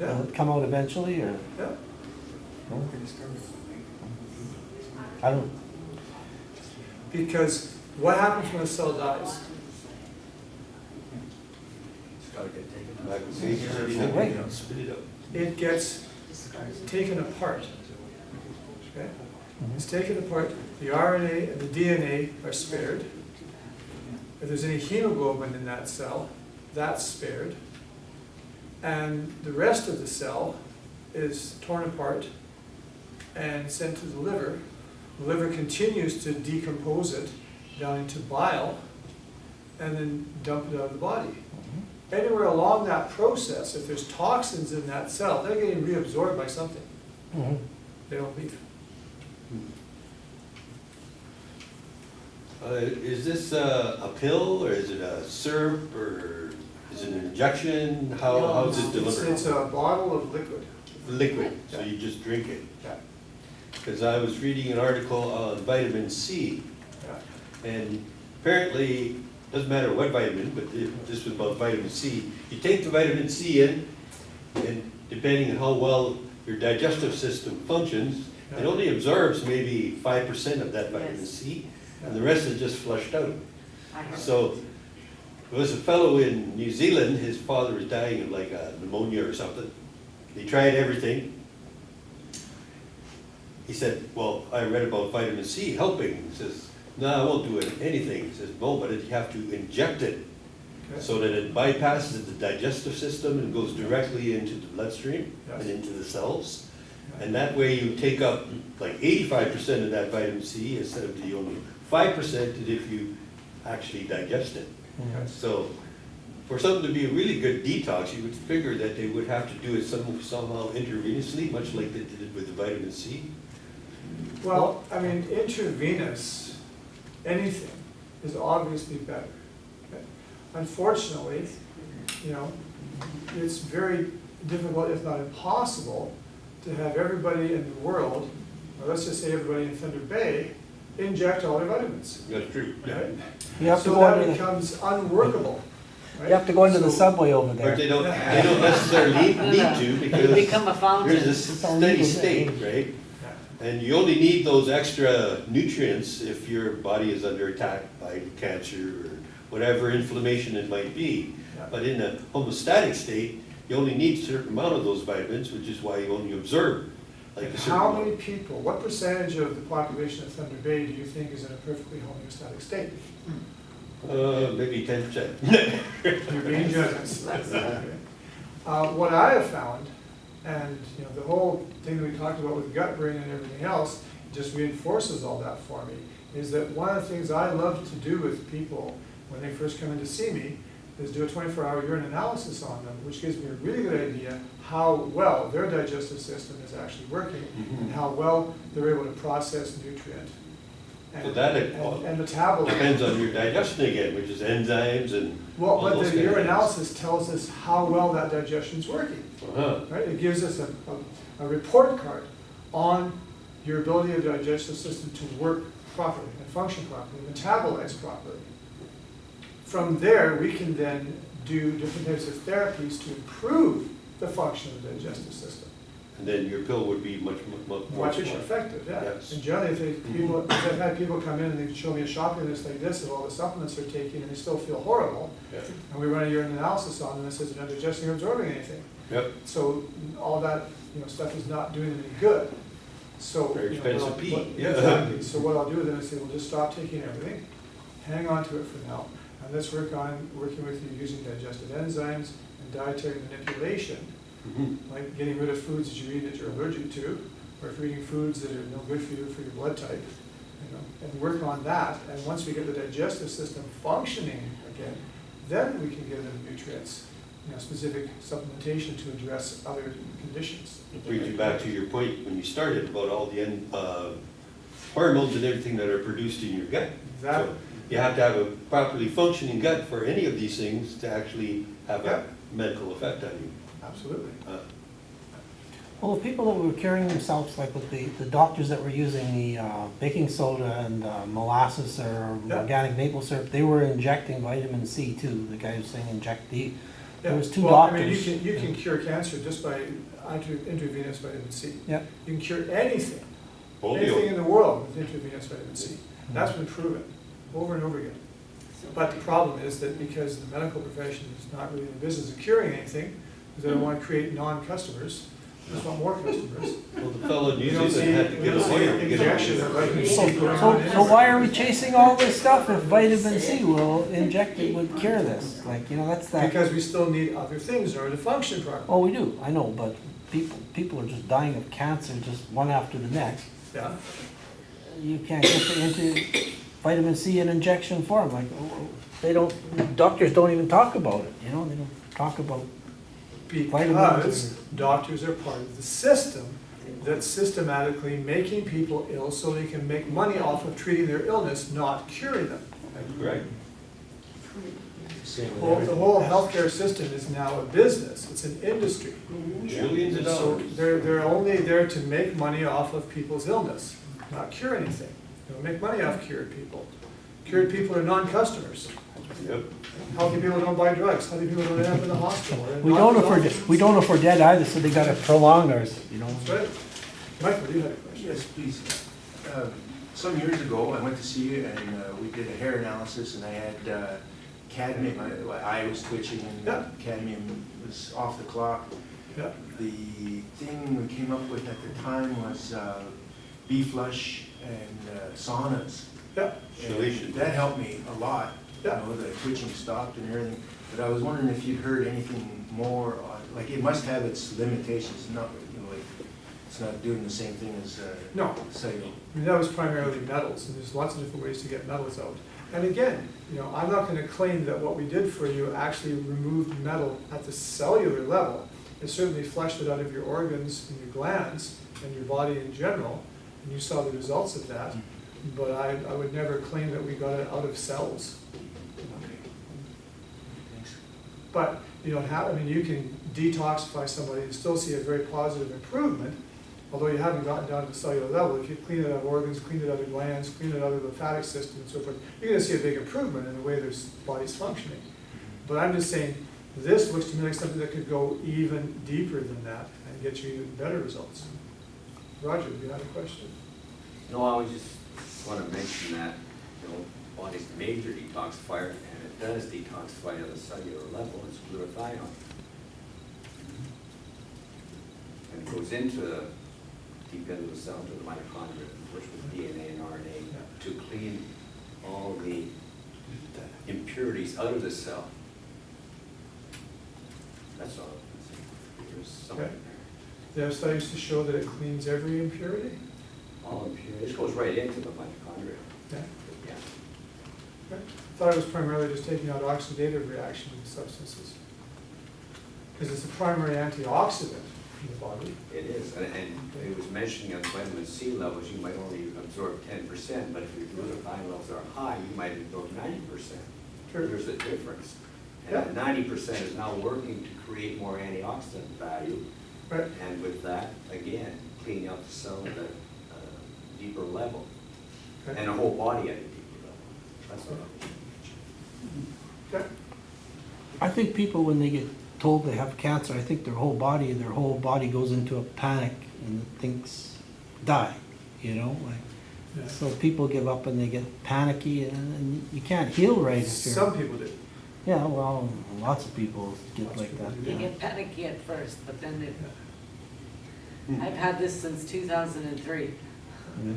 Speaker 1: Yeah,
Speaker 5: will it come out eventually, or?
Speaker 1: yeah.
Speaker 5: I don't,
Speaker 1: Because what happens when a cell dies?
Speaker 5: Right.
Speaker 6: Spit it out.
Speaker 1: It gets taken apart. Okay? It's taken apart, the RNA and the DNA are spared. If there's any hemoglobin in that cell, that's spared. And the rest of the cell is torn apart and sent to the liver. The liver continues to decompose it down into bile and then dump it out of the body. Anywhere along that process, if there's toxins in that cell, they're getting reabsorbed by something.
Speaker 5: mhm.
Speaker 1: They don't leave.
Speaker 6: Is this a pill, or is it a syrup, or is it an injection? How is it delivered?
Speaker 1: It's a bottle of liquid.
Speaker 6: Liquid, so you just drink it.
Speaker 1: Yeah.
Speaker 6: Because I was reading an article on vitamin C,
Speaker 1: Yeah.
Speaker 6: and apparently, doesn't matter what vitamin, but this was about vitamin C. You take the vitamin C in, and depending on how well your digestive system functions, it only absorbs maybe 5% of that vitamin
Speaker 2: Yes.
Speaker 6: C, and the rest is just flushed out.
Speaker 2: I heard.
Speaker 6: So There was a fellow in New Zealand, his father was dying of like pneumonia or something. They tried everything. He said, well, I read about vitamin C helping. He says, no, I won't do anything. He says, no, but you have to inject it so that it bypasses the digestive system and goes directly into the bloodstream and into the cells. And that way you take up like 85% of that vitamin C instead of the only 5% that if you actually digest it. So for something to be a really good detox, you would figure that they would have to do it somehow intravenously, much like they did it with the vitamin C.
Speaker 1: Well, I mean, intravenous, anything is obviously better. Okay? Unfortunately, you know, it's very difficult, if not impossible, to have everybody in the world, or let's just say everybody in Thunder Bay, inject all their vitamins.
Speaker 6: That's true.
Speaker 1: Right?
Speaker 5: You have to
Speaker 1: So
Speaker 5: go
Speaker 1: that
Speaker 5: into,
Speaker 1: becomes unworkable. Right?
Speaker 5: you have to go into the
Speaker 1: So-
Speaker 5: subway over
Speaker 6: But
Speaker 5: there.
Speaker 6: they don't necessarily need to because
Speaker 2: Become a fountain.
Speaker 6: there's a steady state, right? And you only need those extra nutrients if your body is under attack by cancer or whatever inflammation it might be.
Speaker 1: Yeah.
Speaker 6: But in a homeostatic state, you only need a certain amount of those vitamins, which is why you only observe like a certain
Speaker 1: How
Speaker 6: amount.
Speaker 1: many people, what percentage of the population of Thunder Bay do you think is in a perfectly homeostatic state?
Speaker 6: Maybe 10%.
Speaker 1: You're being generous. Okay. What I have found, and you know, the whole thing that we talked about with gut brain and everything else, just reinforces all that for me, is that one of the things I love to do with people when they first come in to see me is do a 24-hour urine analysis on them, which gives me a really good idea how well their digestive system is actually working and how well they're able to process nutrient
Speaker 6: So that
Speaker 1: and metabolism.
Speaker 6: depends on your digestion again, which is enzymes and
Speaker 1: Well,
Speaker 6: all
Speaker 1: but
Speaker 6: those
Speaker 1: the
Speaker 6: kind of things.
Speaker 1: urinalysis tells us how well that digestion's working,
Speaker 6: Uh-huh.
Speaker 1: right? It gives us a report card on your ability of the digestive system to work properly and function properly, metabolize properly. From there, we can then do different types of therapies to improve the function of the digestive system.
Speaker 6: And then your pill would be much more
Speaker 1: Much
Speaker 6: efficient.
Speaker 1: effective, yeah.
Speaker 6: Yes.
Speaker 1: And generally, if I've had people come in and they show me a shopping list like this of all the supplements they're taking and they still feel horrible,
Speaker 6: Yeah.
Speaker 1: and we run a urine analysis on them and it says they're not digesting or absorbing anything.
Speaker 6: Yep.
Speaker 1: So all that, you know, stuff is not doing them any good. So.
Speaker 6: Very
Speaker 1: you know,
Speaker 6: expensive pee, yeah.
Speaker 1: Exactly. So what I'll do then is say, well, just stop taking everything, hang on to it for now, and let's working with you using digestive enzymes and dietary manipulation,
Speaker 6: Mhm.
Speaker 1: like getting rid of foods that you eat that you're allergic to, or if you're eating foods that are no good for you for your blood type, you know, and work on that. And once we get the digestive system functioning again, then we can give them nutrients, you know, specific supplementation to address other conditions.
Speaker 6: It brings you back to your point when you started about all the hormones and everything that are produced in your gut.
Speaker 1: Exactly.
Speaker 6: So you have to have a properly functioning gut for any of these things to actually have
Speaker 1: Yeah.
Speaker 6: a medical effect on you.
Speaker 1: Absolutely.
Speaker 5: Well, the people that were curing themselves, like with the doctors that were using the baking soda and molasses or
Speaker 1: Yeah.
Speaker 5: organic maple syrup, they were injecting vitamin C too. The guy was saying inject D. There
Speaker 1: Yeah.
Speaker 5: was two
Speaker 1: Well,
Speaker 5: doctors.
Speaker 1: I mean, you can cure cancer just by intravenous vitamin C.
Speaker 5: Yeah.
Speaker 1: You can cure anything in the world with intravenous vitamin C. That's been proven over and over again. But the problem is that because the medical profession is not really in the business of curing anything, because they don't want to create non-customers, they just want more customers.
Speaker 6: Well, the fellow in New
Speaker 1: We don't
Speaker 6: Zealand had to
Speaker 1: see
Speaker 6: get a lawyer to get
Speaker 1: injection of vitamin C going on.
Speaker 5: So why are we chasing all this stuff if vitamin C will inject it would cure this? Like, you know, that's that.
Speaker 1: Because we still need other things in order to function properly.
Speaker 5: Oh, we do, I know, but people are just dying of cancer just one after the next.
Speaker 1: Yeah.
Speaker 5: You can't get into vitamin C and injection form, like, they don't, doctors don't even talk about it, you know, they don't talk about vitamins.
Speaker 1: Because doctors are part of the system that's systematically making people ill so they can make money off of treating their illness, not curing them.
Speaker 6: That's correct.
Speaker 1: The whole healthcare system is now a business, it's an industry.
Speaker 6: Billions of
Speaker 1: So
Speaker 6: dollars.
Speaker 1: they're only there to make money off of people's illness, not cure anything. They don't make money off cured people. Cured people are non-customers.
Speaker 6: Yep.
Speaker 1: Healthy people don't buy drugs, healthy people don't end up in the hospital. or in
Speaker 5: We don't if
Speaker 1: doctor's
Speaker 5: we don't if we're dead either, so they gotta prolong ours, you know.
Speaker 1: That's right. Michael, you had a question?
Speaker 8: Yes, please. Some years ago, I went to see you and we did a hair analysis and I had cadmium, my eye was twitching
Speaker 1: Yeah.
Speaker 8: and cadmium was off the clock.
Speaker 1: Yeah.
Speaker 8: The thing we came up with at the time was B-flush and saunas.
Speaker 1: Yeah.
Speaker 8: And
Speaker 6: Chelation.
Speaker 8: that helped me a lot.
Speaker 1: Yeah.
Speaker 8: You know, the twitching stopped and everything. But I was wondering if you'd heard anything more on, like, it must have its limitations, not, you know, like, it's not doing the same thing as
Speaker 1: No.
Speaker 8: cellular.
Speaker 1: I mean, that was primarily metals, and there's lots of different ways to get metals out. And again, you know, I'm not gonna claim that what we did for you actually removed metal at the cellular level. It certainly flushed it out of your organs and your glands and your body in general, and you saw the results of that. But I would never claim that we got it out of cells.
Speaker 8: Thanks.
Speaker 1: But you don't have, I mean, you can detoxify somebody and still see a very positive improvement, although you haven't gotten down to the cellular level. If you clean it out of organs, clean it out of glands, clean it out of the lymphatic system and so forth, you're gonna see a big improvement in the way their body's functioning. But I'm just saying, this looks to me like something that could go even deeper than that and get you even better results. Roger, do you have a question?
Speaker 13: No, I was just want to mention that, you know, body's a major detoxifier, and it does detoxify at a cellular level, it's glutathione. And it goes into the deep end of the cell, to the mitochondria, which with DNA and RNA, to clean all the impurities out of the cell. That's all. There's something
Speaker 1: Okay.
Speaker 13: there.
Speaker 1: There are studies to show that it cleans every impurity?
Speaker 13: All impurities, this goes right into the mitochondria.
Speaker 1: Yeah.
Speaker 13: Yeah.
Speaker 1: Okay. I thought it was primarily just taking out oxidative reaction substances. Because it's a primary antioxidant in the body.
Speaker 13: It is, and it was mentioning at vitamin C levels, you might only absorb 10%, but if your glutathione levels are high, you might absorb 90%.
Speaker 1: Sure.
Speaker 13: There's a difference.
Speaker 1: Yeah.
Speaker 13: And 90% is now working to create more antioxidant value,
Speaker 1: Right.
Speaker 13: and with that, again, cleaning out the cell at a deeper level,
Speaker 1: Okay.
Speaker 13: and the whole body at a deeper level. That's what
Speaker 1: Okay.
Speaker 5: I think people, when they get told they have cancer, I think their whole body goes into a panic and thinks, die, you know? Like,
Speaker 1: Yeah.
Speaker 5: so people give up and they get panicky, and you can't heal right if you're.
Speaker 1: Some people do.
Speaker 5: Yeah, well, lots of people get
Speaker 1: Lots
Speaker 5: like
Speaker 1: of
Speaker 5: that.
Speaker 1: people
Speaker 2: They
Speaker 5: yeah.
Speaker 2: get panicky at first, but then they,
Speaker 1: Yeah.
Speaker 2: I've had this since 2003.
Speaker 5: Yeah.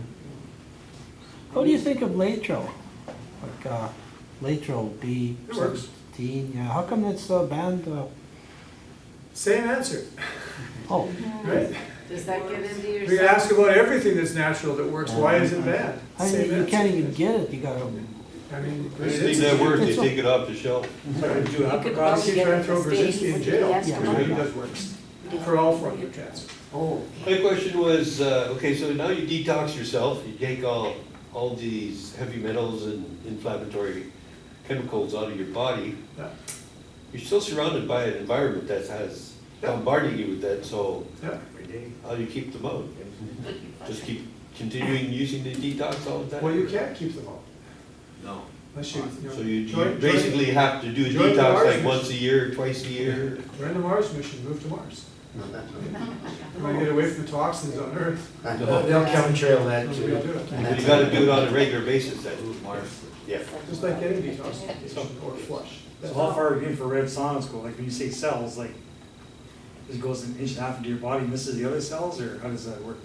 Speaker 5: What do you think of Latro? Like, Latro
Speaker 1: It works.
Speaker 5: B17, yeah, how come it's banned?
Speaker 1: Same answer,
Speaker 5: Oh,
Speaker 1: right?
Speaker 2: Does that get into your?
Speaker 1: We can ask about everything that's natural that works, why is it banned? Same
Speaker 5: you
Speaker 1: answer.
Speaker 5: can't even get it, you gotta,
Speaker 1: I mean,
Speaker 6: Anything that works, they take it off the shelf.
Speaker 3: Do
Speaker 2: You could
Speaker 3: apricots.
Speaker 2: probably
Speaker 1: You
Speaker 2: get
Speaker 1: try
Speaker 2: it
Speaker 1: to throw
Speaker 2: at the state.
Speaker 1: Brzezinski in jail.
Speaker 5: Yeah.
Speaker 1: It does work for all forms of cancer.
Speaker 4: Oh,
Speaker 6: My question was, okay, so now you detox yourself, you take all these heavy metals and inflammatory chemicals out of your body.
Speaker 1: Yeah.
Speaker 6: You're still surrounded by an environment that has bombarding you with that, so
Speaker 1: Yeah.
Speaker 13: Every day.
Speaker 6: how do you keep them out? Just keep continuing using the detox all the time?
Speaker 1: Well, you can't keep them all,
Speaker 13: No.
Speaker 1: unless you, you know.
Speaker 6: So you
Speaker 1: join-
Speaker 6: basically have to do a
Speaker 1: join the
Speaker 6: detox
Speaker 1: Mars
Speaker 6: like
Speaker 1: mission.
Speaker 6: once a year, twice a year?
Speaker 1: Join the Mars mission, move to Mars. You want to get away from the toxins on Earth.
Speaker 8: They'll chemtrail that
Speaker 1: That's
Speaker 8: too.
Speaker 1: what you do.
Speaker 6: But you gotta do it on a regular basis then.
Speaker 13: Mars.
Speaker 6: Yeah.
Speaker 1: Just like getting detoxification or flush.
Speaker 3: So how far do infrared saunas go? Like when you say cells, like, it goes an inch and a half into your body, misses the other cells, or how does that work?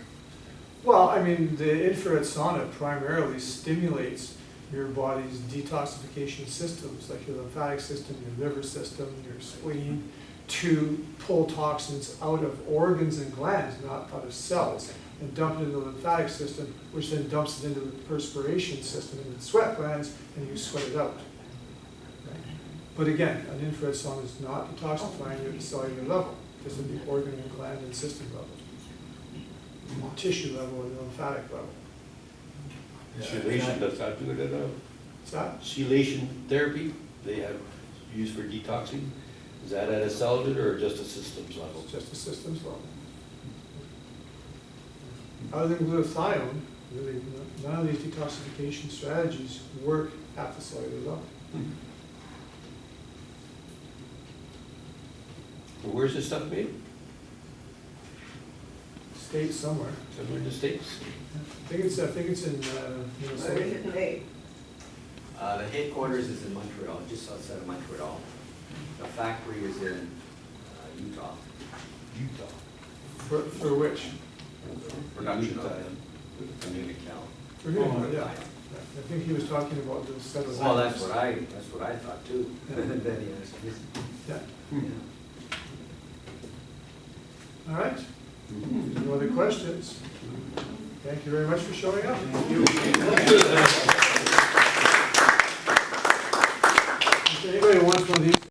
Speaker 1: Well, I mean, the infrared sauna primarily stimulates your body's detoxification systems, like your lymphatic system, your liver system, your spleen, to pull toxins out of organs and glands, not out of cells, and dump it into the lymphatic system, which then dumps it into the perspiration system and the sweat glands, and you sweat it out. But again, an infrared sauna is not detoxifying you at the cellular level, just at the organ and gland and system level, tissue level or the lymphatic level.
Speaker 6: Chelation does not do it at all.
Speaker 1: Is that?
Speaker 6: Chelation therapy, they have used for detoxing. Is that at a cellular or just a systems level?
Speaker 1: Just the systems level. Other than glutathione, really, none of these detoxification strategies work at the cellular level.
Speaker 6: Well, where's this stuff made?
Speaker 1: States somewhere.
Speaker 6: Somewhere in the States?
Speaker 1: I think it's in Minnesota.
Speaker 13: The headquarters is in Montreal, just outside of Montreal. The factory is in Utah.
Speaker 6: Utah.
Speaker 1: For which?
Speaker 13: Production of community count.
Speaker 1: For him, yeah. I think he was talking about the set of.
Speaker 13: Well, that's what I thought too. Then he asked me.
Speaker 1: Yeah,
Speaker 13: Yeah.
Speaker 1: all right. No other questions? Thank you very much for showing up.
Speaker 6: Thank you.